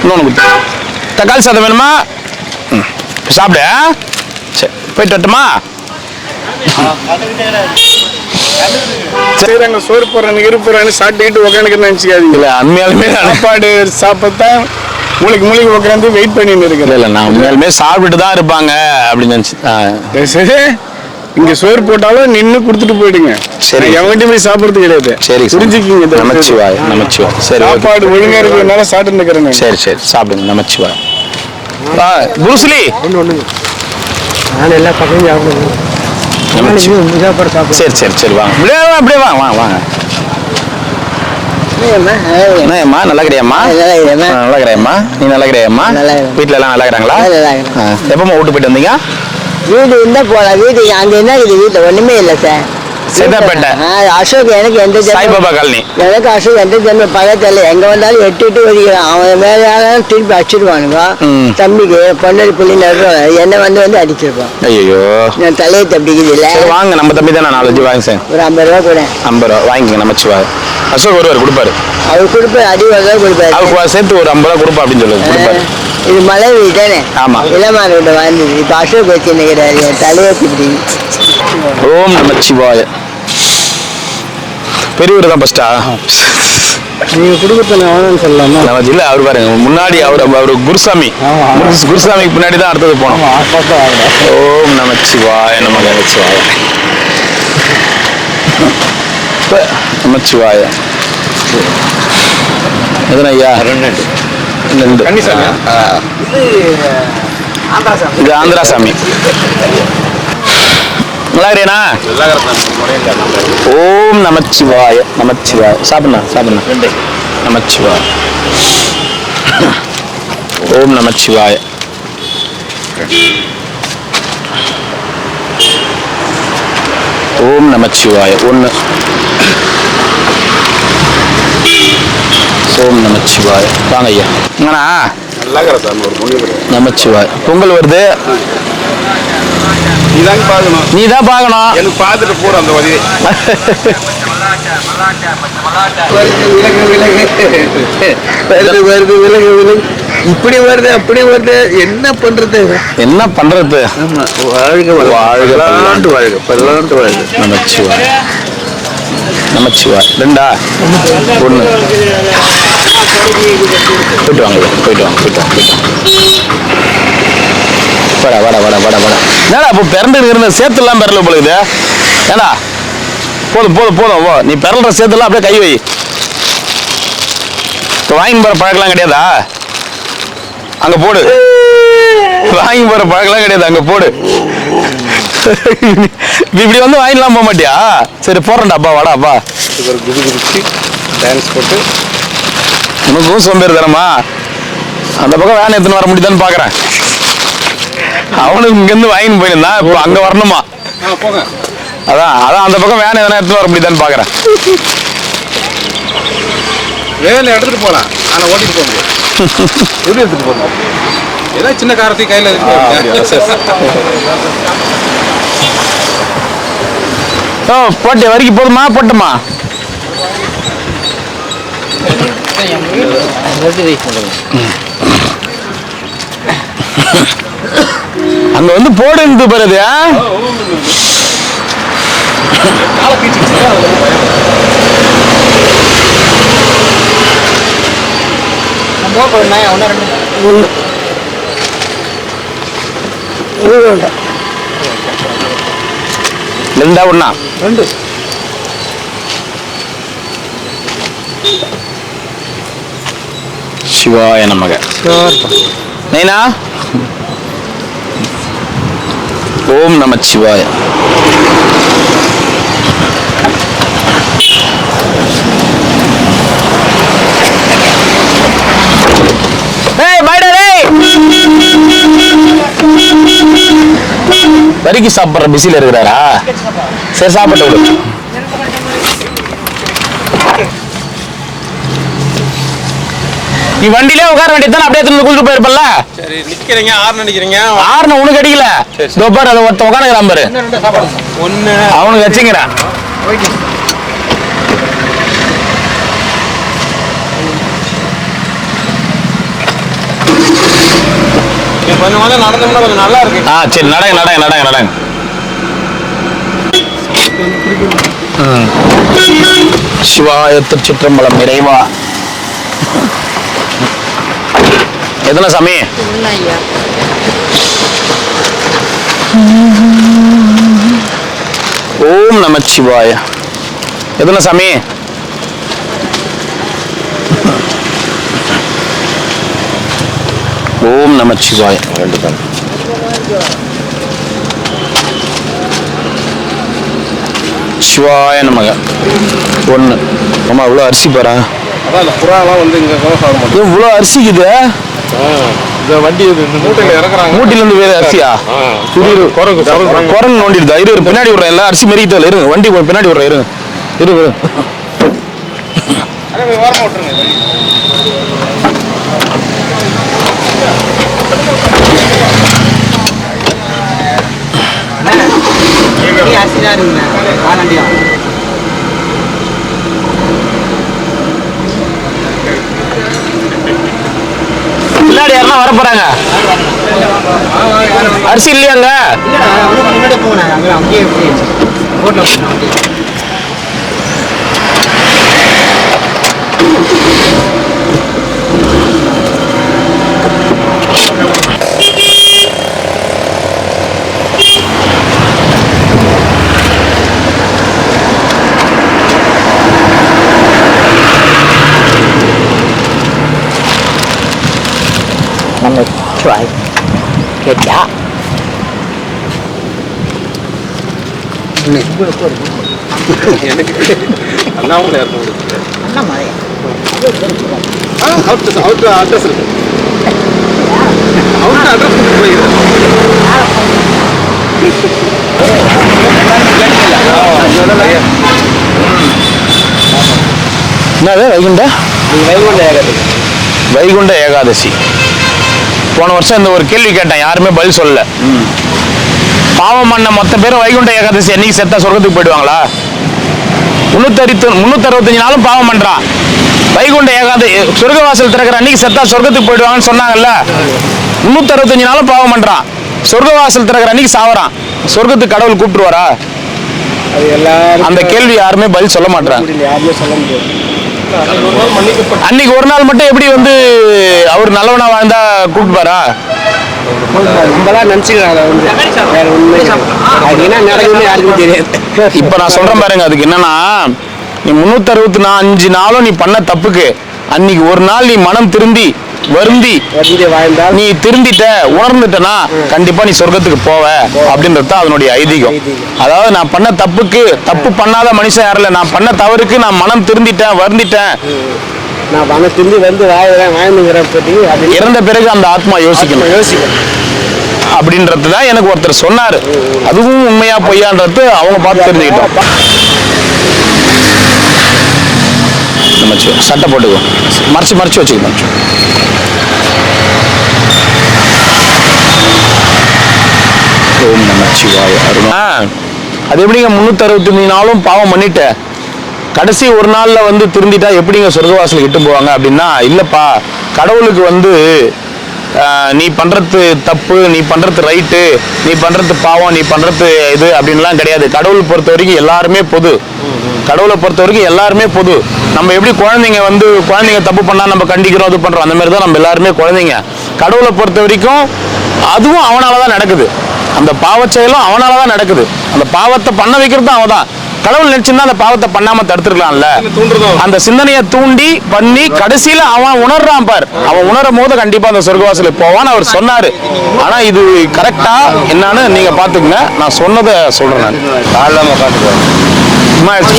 இன்னொன்று கொடுத்து. தக்காளி சாதம் வேணுமா? சாப்பிடு. சரி போயிட்டு வரட்டுமா? செய்கிறாங்க சோறு போடுறாங்க இருப்புறான்னு சாப்பிட்டுக்கிட்டு உட்காந்துக்கு நினச்சிக்காதீங்க. இல்லை உண்மையாலுமே சாப்பாடு சாப்பிட்டா மூளைக்கு உட்காந்து வெயிட் பண்ணிட்டு இருக்கிறேன். இல்லை நான் உண்மையாலுமே சாப்பிட்டுட்டு தான் இருப்பாங்க அப்படின்னு நினச்சி. இங்க சோறு போட்டாலும் நின்று கொடுத்துட்டு போயிடுங்க. சரி. எவங்கிட்ட போய் சாப்பிடுறது கிடையாது. சரி புரிஞ்சுக்கிங்க. நமச்சிவாய் நமச்சிவாய். சரி சாப்பாடு ஒழுங்கா இருக்கிறதுனால சாப்பிட்டு இருக்கிறேன். சரி சரி சாப்பிடுங்க. நமச்சிவாய். புருஸ்லி நான் எல்லா பக்கம் சாப்பிடுவேன். சரி சரி சரி வாங்க அப்படியே வாங்க வாங்க வாங்க. என்னம்மா நல்லா கிடையாம்மா? நல்லா கிடையாம்மா? நீ நல்லா கிடையாம்மா? வீட்டுல எல்லாம் நல்லா இருக்கிறாங்களா? எப்பமா வீட்டு போயிட்டு வந்தீங்க? வீடு இருந்தா போலாம். வீடு அங்க என்ன இருக்குது? வீட்டுல ஒண்ணுமே இல்லை சார். சேதாப்பேட்டை அசோக் எனக்கு எந்த சாய்பாபா காலனி. எனக்கு அசோக் எந்த ஜென்மம் பக்கத்துல எங்க வந்தாலும் எட்டு வரைக்கும் அவன் மேல திருப்பி அடிச்சிருவானுங்க. தம்பிக்கு பொண்ணு புள்ளி நடுறோம் என்ன வந்து அடிச்சிருப்பான். ஐயோ நான் தலையை தப்பிக்குது இல்ல. வாங்க நம்ம தம்பி தான். 4 வாங்க சார். ஒரு 50 ரூபா கூட. 50 ரூபா வாங்கிக்கங்க. நமச்சிவாய். அசோக் ஒருவர் கொடுப்பாரு. அவர் கொடுப்பாரு. அதிக கொடுப்பாரு. அவருக்கு சேர்த்து ஒரு 50 ரூபா கொடுப்பா அப்படின்னு சொல்லுங்க. கொடுப்பாரு. இது மலை வீடு தானே? ஆமா. இளமான் வீட்டை வாழ்ந்தது. இப்ப அசோக் வச்சு நிற்கிறாரு தலையை இப்படி. ஓம் நமச்சிவாய. பெரியவர் தான் ஃபர்ஸ்டா? நீங்க குடும்பத்தில் சொல்லலாமா? இல்ல அவர் பாருங்க முன்னாடி அவர் குருசாமி. குருசாமிக்கு பின்னாடி தான் அடுத்தது போனோம். ஓம் நமச்சிவாய நமக. நமச்சிவாய. எத்தனை ஐயா? 2. இது ஆந்திரா சாமி. நல்லா இருக்கிறேனா? ஓம் நமச்சிவாய நமச்சிவாய. சாப்பிடுண்ணா. நமச்சிவாய. ஓம் நமச்சிவாய. ஓம் நமச்சிவாய. 1. ஓம் நமச்சிவாய. வாங்க ஐயா. என்னண்ணா நல்லா இருக்கிற ஒரு பொண்ணு நமச்சிவாய. பொங்கல் வருது. நீ தான் பார்க்கணும். எனக்கு பார்த்துட்டு போற அந்த வழி. விலகு இப்படி வருது அப்படி வருது. என்ன பண்றது? ஆமா வாழ்க வாழ்க பல்லாண்டு வாழ்க. நமச்சிவாய். 2. 1. போயிட்டு வாங்க. வாடா. என்னடா இப்போ பிறண்டு இருக்கிற சேத்துலாம் பெறல போலுக்குது. ஏடா போதும். நீ பிறல்ற சேத்துலாம் அப்படியே கை வை. இப்போ வாங்கி போற பழக்கெல்லாம் கிடையாதா? அங்க போடு. வாங்கி போற பழக்கெல்லாம் கிடையாது. அங்க போடு. இப்படி வந்து வாங்கிடலாம் போக மாட்டியா? சரி போறேன்டா அப்பா. வாடா அப்பா. குதிச்சு டான்ஸ் போட்டு உனக்கும் சோம்பேறி தரமா? அந்த பக்கம் வேன் எடுத்துன்னு வர முடியுதான்னு பாக்குறேன். அவனுக்கு இங்கிருந்து வாங்கின்னு போயிருந்தான், இப்போ அங்க வரணுமா? போங்க. அதான் அந்த பக்கம் வேன் எதனா எடுத்து வர முடியுதான்னு பாக்குறேன். வேலை எடுத்துட்டு போலாம், ஆனா ஓட்டிட்டு போக முடியாது. எப்படி எடுத்துட்டு போகணும்? ஏதாவது சின்ன காரத்தை கையில போட்டு வரைக்கும் போதுமா போட்டுமா? அங்க வந்து போடு பாருது. ரெண்டா ஒண்ணா? ரெண்டு. சிவாய நமக. நைனா ஓம் நம சிவாய. வரிக்கு சாப்பிட்ற பிஸியில் இருக்கிறாரா? சரி சாப்பிட்டு விடு. நீ வண்டியிலே உட்கார வேண்டியதுதான், அப்படியே திரும்ப கூட்டிட்டு போயிருப்பல்ல. சரி நிக்கிறீங்க, ஆறு நினைக்கிறீங்க. ஆறுன உனக்கு அடிக்கல. பாரு அதை ஒருத்த உட்காந்துக்கிறான் பாரு. ஒன்னு அவனுக்கு வச்சுங்கிறான். கொஞ்சம் கொஞ்சம் நடந்தோம்னா கொஞ்சம் நல்லா இருக்கு. சரி நடங்க. சிவாய திருச்சிற்றம்பலம். இறைவா எத்தனை சாமி? ஓம் நம சிவாய. எத்தனை சாமி? ஓம் நம சிவாய. ரெண்டு தான். சிவாய நமக. ஒன்று. அம்மா இவ்வளோ அரிசி பாரு. அதான் இந்த புறாலாம் வந்து இங்க விவசாயம் பண்ணுது. இவ்வளோ அரிசிக்குது. இந்த வண்டி மூட்டையில இறக்குறாங்க. மூட்டிலேருந்து வேற அரிசியா? குரங்கு நோண்டிடுதா? இரு பின்னாடி விடுறேன். எல்லாம் அரிசி மெரிக்கிட்டால இருங்க. வண்டி பின்னாடி விடுறேன். இரு ஓரமா விட்டுருங்க. பின்னாடி யாருன்னா வர போறாங்க. அரிசி இல்லையாங்க? Try. Get that. எனக்கு அண்ணாமலை இருக்கு. அவருக்கு அட்ரஸ் இருக்கு. அவருக்கு அட்ரஸ் போயிருக்கேன். என்னது வைகுண்ட ஏகாதசி. போன வருஷம் இந்த ஒரு கேள்வி கேட்டேன், யாருமே பதில் சொல்லல. பாவம் பண்ண மொத்த பேரும் வைகுண்ட ஏகாதசி என்னைக்கு செத்தா சொர்க்கத்துக்கு போயிடுவாங்களா? 365 நாளும் பாவம் பண்றான். வைகுண்ட ஏகாதசி சொர்க்கவாசல் திறக்கிற அன்னைக்கு செத்தா சொர்க்கத்துக்கு போயிடுவாங்கன்னு சொன்னாங்கல்ல. 365 நாளும் பாவம் பண்றான். சொர்க்கவாசல் திறக்கிற அன்னைக்கு சாவறான். சொர்க்கத்துக்கு கடவுள் கூப்பிட்டுருவாரா? அந்த கேள்வி யாருமே பதில் சொல்ல மாட்டாங்க. அன்னைக்கு ஒரு நாள் மட்டும் எப்படி வந்து அவர் நல்லவனா வாழ்ந்தா கூப்பிட்டுப்பாரா? இப்ப நான் சொல்றேன் பாருங்க, அதுக்கு என்னன்னா, நீ 365 நாளும் நீ பண்ண தப்புக்கு அன்னைக்கு ஒரு நாள் நீ மனம் திருந்தி வருந்தி நீ திருந்திட்ட உணர்ந்துட்டனா கண்டிப்பா நீ சொர்க்கத்துக்கு போவ அப்படின்றது அதனுடைய ஐதீகம். அதாவது நான் பண்ண தப்புக்கு, தப்பு பண்ணாத மனுஷன் யாரும் இல்ல, நான் பண்ண தவறுக்கு நான் மனம் திருந்திட்டேன் வருந்திட்டேன், நான் மனசு திருந்தி வந்து வாழ்கிறேன் வாழ்ந்துங்கிறேன். இறந்த பிறகு அந்த ஆத்மா யோசிக்கணும். அப்படின்றது தான் எனக்கு ஒருத்தர் சொன்னாரு. அதுவும் உண்மையா பொய்யான்றது அவங்க பார்த்து தெரிஞ்சுக்கிட்டோம். சட்டை போட்டுக்கோ, மறைச்சு வச்சுக்கணும். ஓம் நமச்சிவாய. அது எப்படிங்க 365 நாளும் பாவம் பண்ணிட்ட கடைசி ஒரு நாள்ல வந்து திருந்திட்டா எப்படிங்க சொர்க்கவாசலுக்கு இட்டு போவாங்க அப்படின்னா, இல்லப்பா கடவுளுக்கு வந்து நீ பண்றது தப்பு, நீ பண்றது ரைட்டு, நீ பண்றது பாவம், நீ பண்றது இது அப்படின்லாம் கிடையாது. கடவுளை பொறுத்த வரைக்கும் எல்லாருமே பொது. கடவுளை பொறுத்த வரைக்கும் எல்லாருமே பொது. நம்ம எப்படி குழந்தைங்க தப்பு பண்ணா நம்ம கண்டிக்கிறோம், இது பண்றோம், அந்த மாதிரி தான் நம்ம எல்லாருமே குழந்தைங்க. கடவுளை பொறுத்த வரைக்கும் அதுவும் அவனாலதான் நடக்குது. அந்த பாவச் செயலும் அவனாலதான் நடக்குது. அந்த பாவத்தை பண்ண வைக்கிறதும் அவன் தான். கடவுள் நினைச்சிருந்தா அந்த பாவத்தை பண்ணாம தடுத்துருக்கலாம்ல. அந்த சிந்தனையை தூண்டி பண்ணி கடைசியில அவன் உணர்றான் பார். அவன் உணரும் போது கண்டிப்பா அந்த சொர்க்கவாசலுக்கு போவான்னு அவர் சொன்னாரு. ஆனா இது கரெக்டா என்னன்னு நீங்க பாத்துக்கங்க. நான் சொன்னதை சொல்றேன்.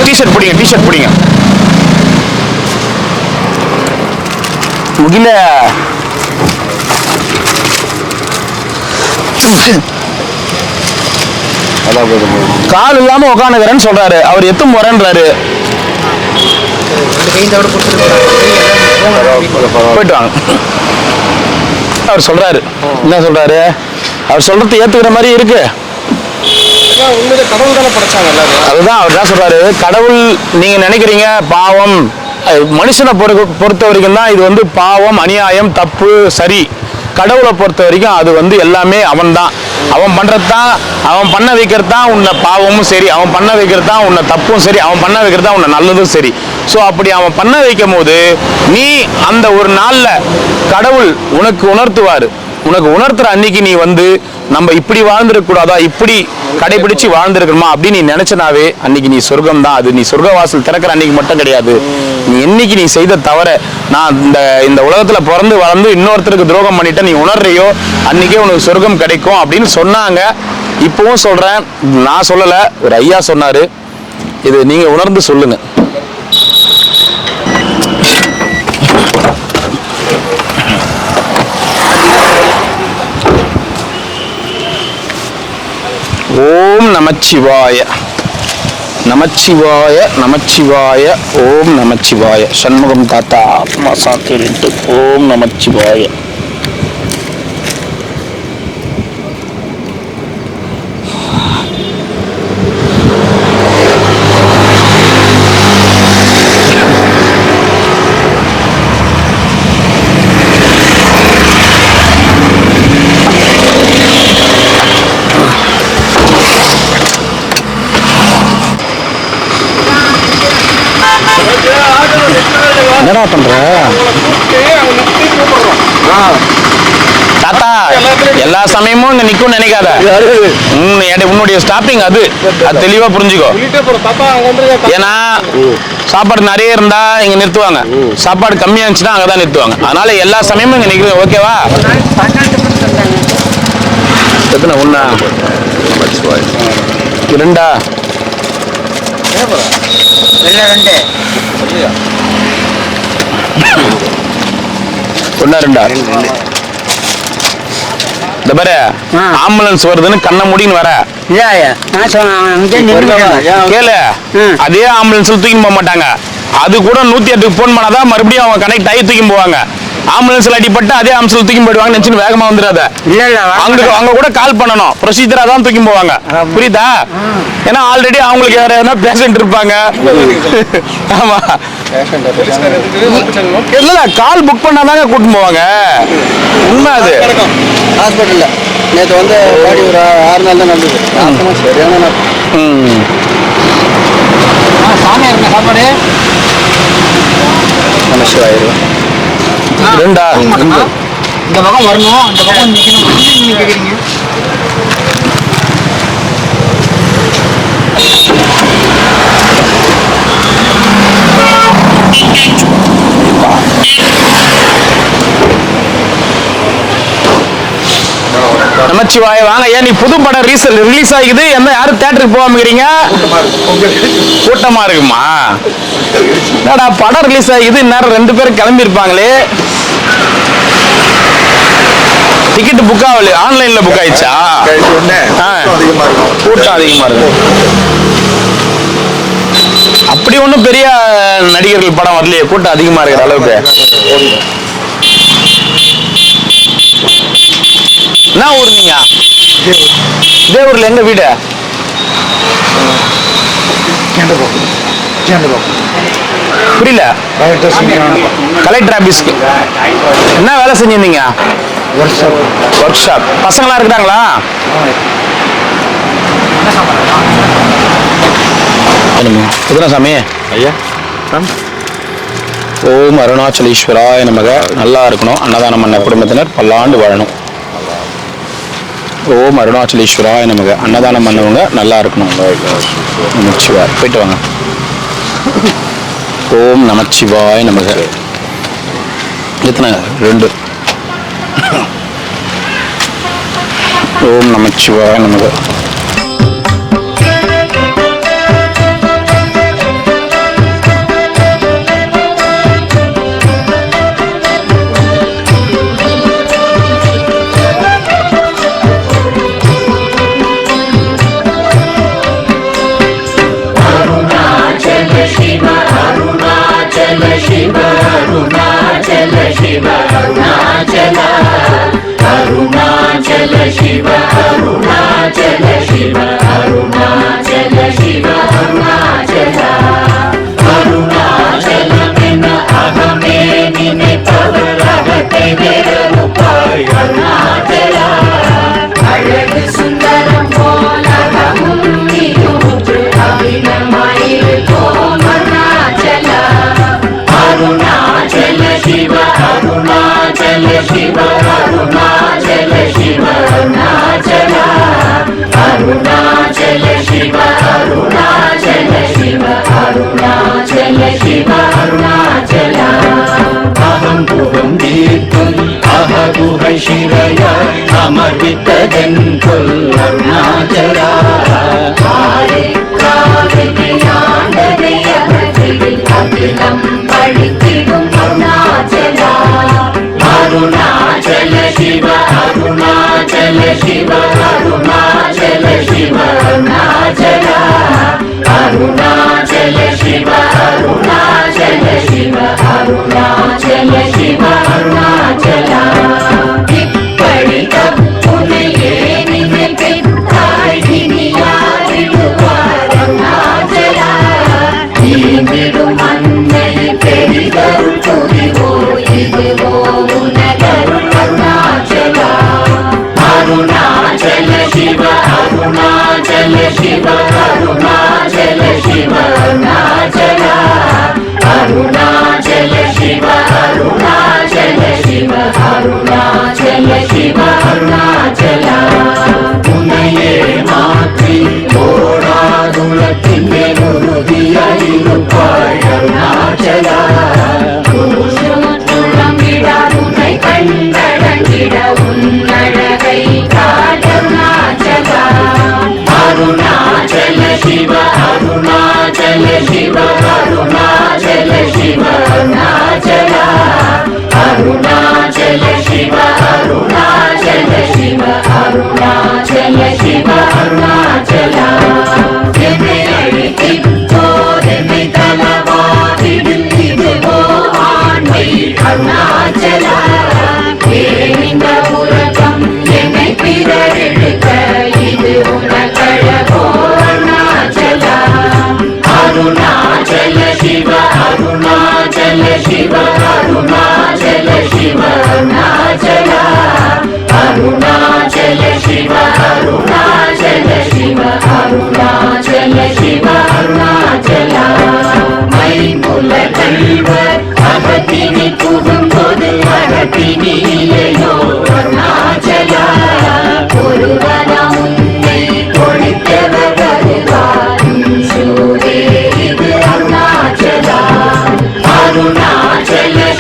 டிஷர்ட் பிடிங்க. முகில கால் இல்லாம உட்காந்துக்கிறேன்னு சொல்றாரு. அவர் எத்து முறைன்றாரு. போயிட்டு வாங்க. அவர் சொல்றாரு, என்ன சொல்றாரு, அவர் சொல்றது ஏத்துக்கிற மாதிரி இருக்கு. அதுதான் அவர் என்ன சொல்றாரு, கடவுள் நீங்க நினைக்கிறீங்க பாவம், மனுஷனை பொறுத்த வரைக்கும் தான் இது வந்து பாவம், அநியாயம், தப்பு, சரி. கடவுளை பொறுத்த வரைக்கும் அது வந்து எல்லாமே அவன் தான். அவன் பண்றது தான், அவன் பண்ண வைக்கிறது தான் உன்னை பாவமும் சரி, அவன் பண்ண வைக்கிறது தான் உன்னை தப்பும் சரி, அவன் பண்ண வைக்கிறது தான் உன்னை நல்லதும் சரி. ஸோ அப்படி அவன் பண்ண வைக்கும் போது நீ அந்த ஒரு நாள்ல கடவுள் உனக்கு உணர்த்துவாரு. உனக்கு உணர்த்துற அன்னைக்கு நீ வந்து நம்ம இப்படி வாழ்ந்துருக்க கூடாதா, இப்படி கடைபிடிச்சு வாழ்ந்துருக்கணுமா அப்படின்னு நீ நினைச்சனாவே அன்னைக்கு நீ சொர்க்கம் தான். அது நீ சொர்க்கவாசல் திறக்கிற அன்னைக்கு மட்டும் கிடையாது. நீ என்னைக்கு நீ செய்த தவற, நான் இந்த உலகத்துல பிறந்து வளர்ந்து இன்னொருத்தருக்கு துரோகம் பண்ணிட்ட நீ உணர்றியோ அன்னைக்கே உனக்கு சொர்க்கம் கிடைக்கும் அப்படின்னு சொன்னாங்க. இப்பவும் சொல்றேன், நான் சொல்லல, ஒரு ஐயா சொன்னாரு. இது நீங்க உணர்ந்து சொல்லுங்க. ஓம் நமச்சிவாய. நமச்சிவாய நமச்சிவாய ஓம் நமச்சிவாய. சண்முகம் தாத்தா மாசாத்திட்டு ஓம் நமச்சிவாய. என்னடா பண்ற தாத்தா? எல்லா சமயமும் இங்க நிக்கும் நினைக்காத. உன்னுடைய ஸ்டாப்பிங் அது தெளிவா புரிஞ்சுக்கோ. ஏன்னா சாப்பாடு நிறைய இருந்தா இங்க நிறுத்துவாங்க, சாப்பாடு கம்மியா இருந்துச்சுன்னா அங்கதான் நிறுத்துவாங்க. அதனால எல்லா சமயமும் இங்க நிக்கிறோம். ஓகேவா? எத்தனை? ஒண்ணா இரண்டா? ஒன்னா ரெண்டா? இந்த பாரு, ஆம்புலன்ஸ் வருதுன்னு கண்ண முடின்னு வர கேளு. அதே ஆம்புலன்ஸ்ல தூக்கின்னு போக மாட்டாங்க. அது கூட 108க்கு போன் பண்ணாதான் மறுபடியும் அவங்க கனெக்ட் ஆகி தூக்கி போவாங்க. ஆம்புலன்ஸ்ல அடிப்பட்டு அதே ஆம்புலன்ஸ்ல தூக்கி போயிடுவாங்க நினைச்சு வேகமா வந்துடாத. அவங்க கூட கால் பண்ணணும், ப்ரொசீஜரா தான் தூக்கி போவாங்க. புரியுதா? ஏன்னா ஆல்ரெடி அவங்களுக்கு வேற எதனா பேஷண்ட் இருப்பாங்க. ஆமா, இல்ல கால் புக் பண்ணாதாங்க கூட்டிட்டு போவாங்க. உண்மை அது. ஹாஸ்பிட்டல்ல நேற்று வந்து பாடி ஒரு 6 நாள் தான் நடந்தது. சரியான சாமி இருந்த சாப்பாடு நமச்சிவாயிரம். ரெண்டா? இந்த பக்கம் வரணும், அந்த பக்கம் நிற்கணும். நீங்க கேட்குறீங்க நமச்சிவாய. வாங்க. ஏன் நீ புது படம் ரிலீஸ் ஆகிக்குது, என்ன யாரும் தியேட்டருக்கு போகாமக்கிறீங்க? கூட்டமா இருக்குமா? என்னடா படம் ரிலீஸ் ஆகிக்குது, இந்நேரம் 2 பேரும் கிளம்பி இருப்பாங்களே. டிக்கெட் புக் ஆகல, ஆன்லைன்ல புக் ஆயிடுச்சா? கழிச்ச உடனே ஆ. அதிகமா இருக்கும். கூட்டம் அதிகமா இருக்கு. அப்படி ஒண்ணும் பெரிய நடிகர்கள் படம் வரலையே, கூட்டம் அதிகமா இருக்கிற அளவுக்கு. என்ன ஊர் நீங்க? இதே ஊர்ல எங்க வீடு? புரியல. கலெக்டர் ஆபீஸ்க்கு என்ன வேலை செஞ்சிருந்தீங்க? Work shop. பசங்களாம் இருக்கிறாங்களா? எத்தனை சாமி? ஐயா ஓம் அருணாச்சலேஸ்வராய நமக. நல்லா இருக்கணும், அன்னதானம் பண்ண குடும்பத்தினர் பல்லாண்டு வாழணும். ஓம் அருணாச்சலேஸ்வராய நமக. அன்னதானம் பண்ணவங்க நல்லா இருக்கணும். நமச்சிவாய். போயிட்டு வாங்க. ஓம் நமச்சிவாய நமக. எத்தனை? 2. ஓம் நமச்சிவாய நமக.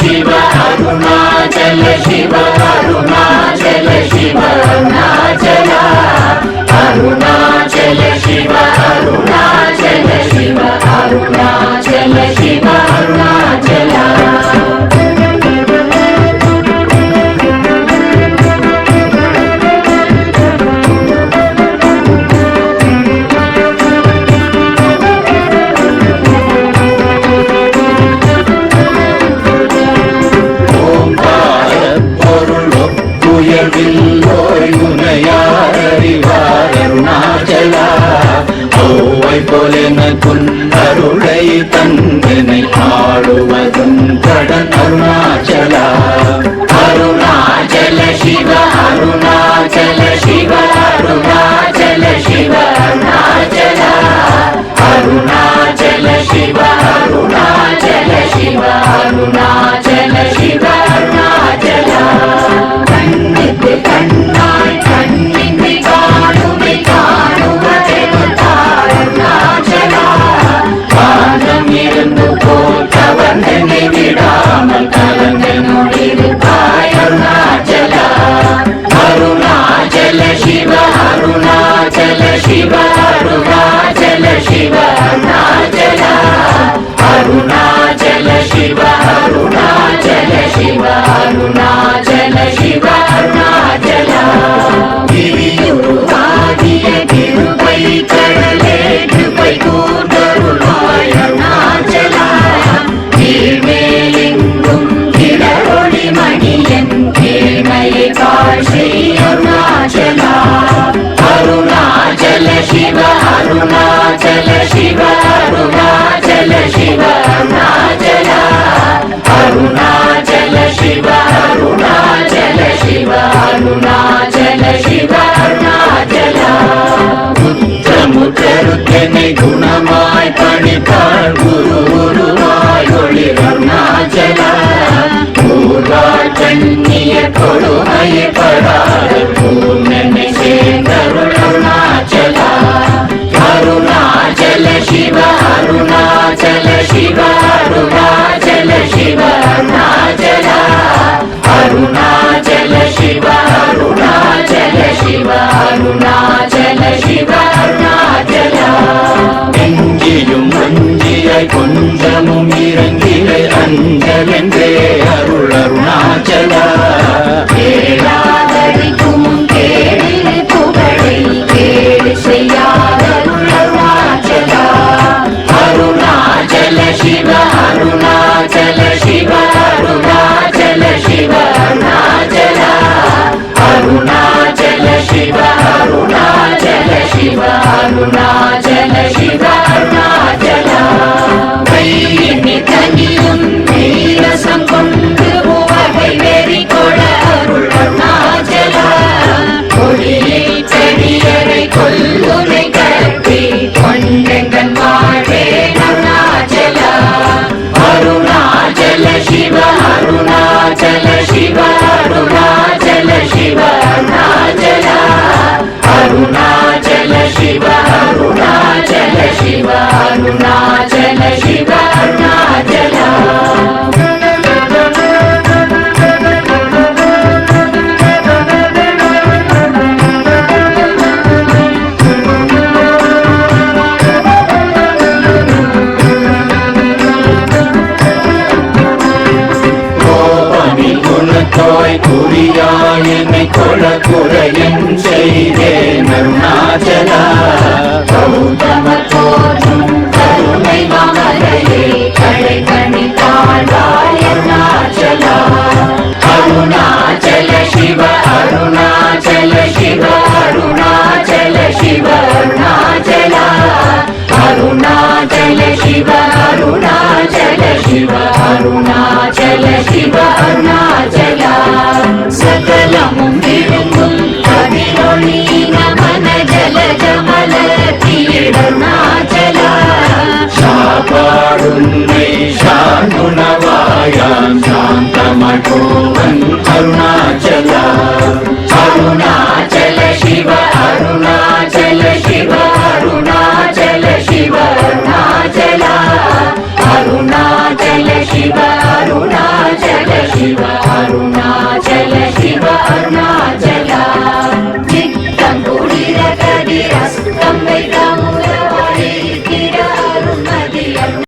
Shiva பயப்படாத பூர்ணனை சேர்ந்தருள் அருணாச்சலா அருணாச்சல சிவ அருணாச்சல சிவ அருணாச்சல சிவ அருணாச்சலா அருணாச்சல சிவ அருணாச்சல சிவ அருணாச்சல சிவ அருணாச்சலா எங்கிலும் வஞ்சியாய் கொஞ்சமும் இறங்கிலை அஞ்சலென்றே அருள் அருணாச்சலா கேளாதடிக்கும் கேடு புகழை கேடு செய்யாத அருணாச்சலா அருணாச்சல சிவ அருணாச்சல சிவ அருணாச்சல சிவ அருணாச்சலா அருணாச்சல சிவ அருணாச்சல சிவ அருணாச்சல சிவ அருணாச்சலா கையினி தனியும் நீரசம் கொண்டு உவகை வெறி கொட அருள் அருணாச்சலா கொடியை செடியரை கொல்லுனை கட்டி கொண்டெங்கன் வாழ்வே அருணாச்சலா அருணாச்சல சிவ அருணாச்சல சிவ அருணாச்சல சிவ அருணாச்சலா அருணாச்சல சிவ அருணாச்சல சிவ அருணாச்சல சிவ அருணாச்சலா குணத்தோய் குறியாயனை கொல குறையன் செய்தேன் அருணாச்சலா கௌதம தோற்றும் கருணை மாமலையே கடை கணி தாழ்வாய் அருணாச்சலா அருணாச்சல சிவ அருணாச்சல சிவ அருணாச்சல சிவ அருணாச்சலா அருணாச்சல சிவ அருணாச்சல சிவ அருணாச்சல சிவ அருணாச்சலா சகலமும் விரும்பும் கதிரொளி நமன ஜல ஜமல தீடருணாச்சலா சாபாடுன்னை சாந்துணவாயாம் சாந்தமகோவன் அருணாச்சலா அருணாச்சல சிவ அருணாச்சல சிவ அருணாச்சல சிவ அருணாச்சலா அருணாச்சல சிவ அருணாச்சல சிவ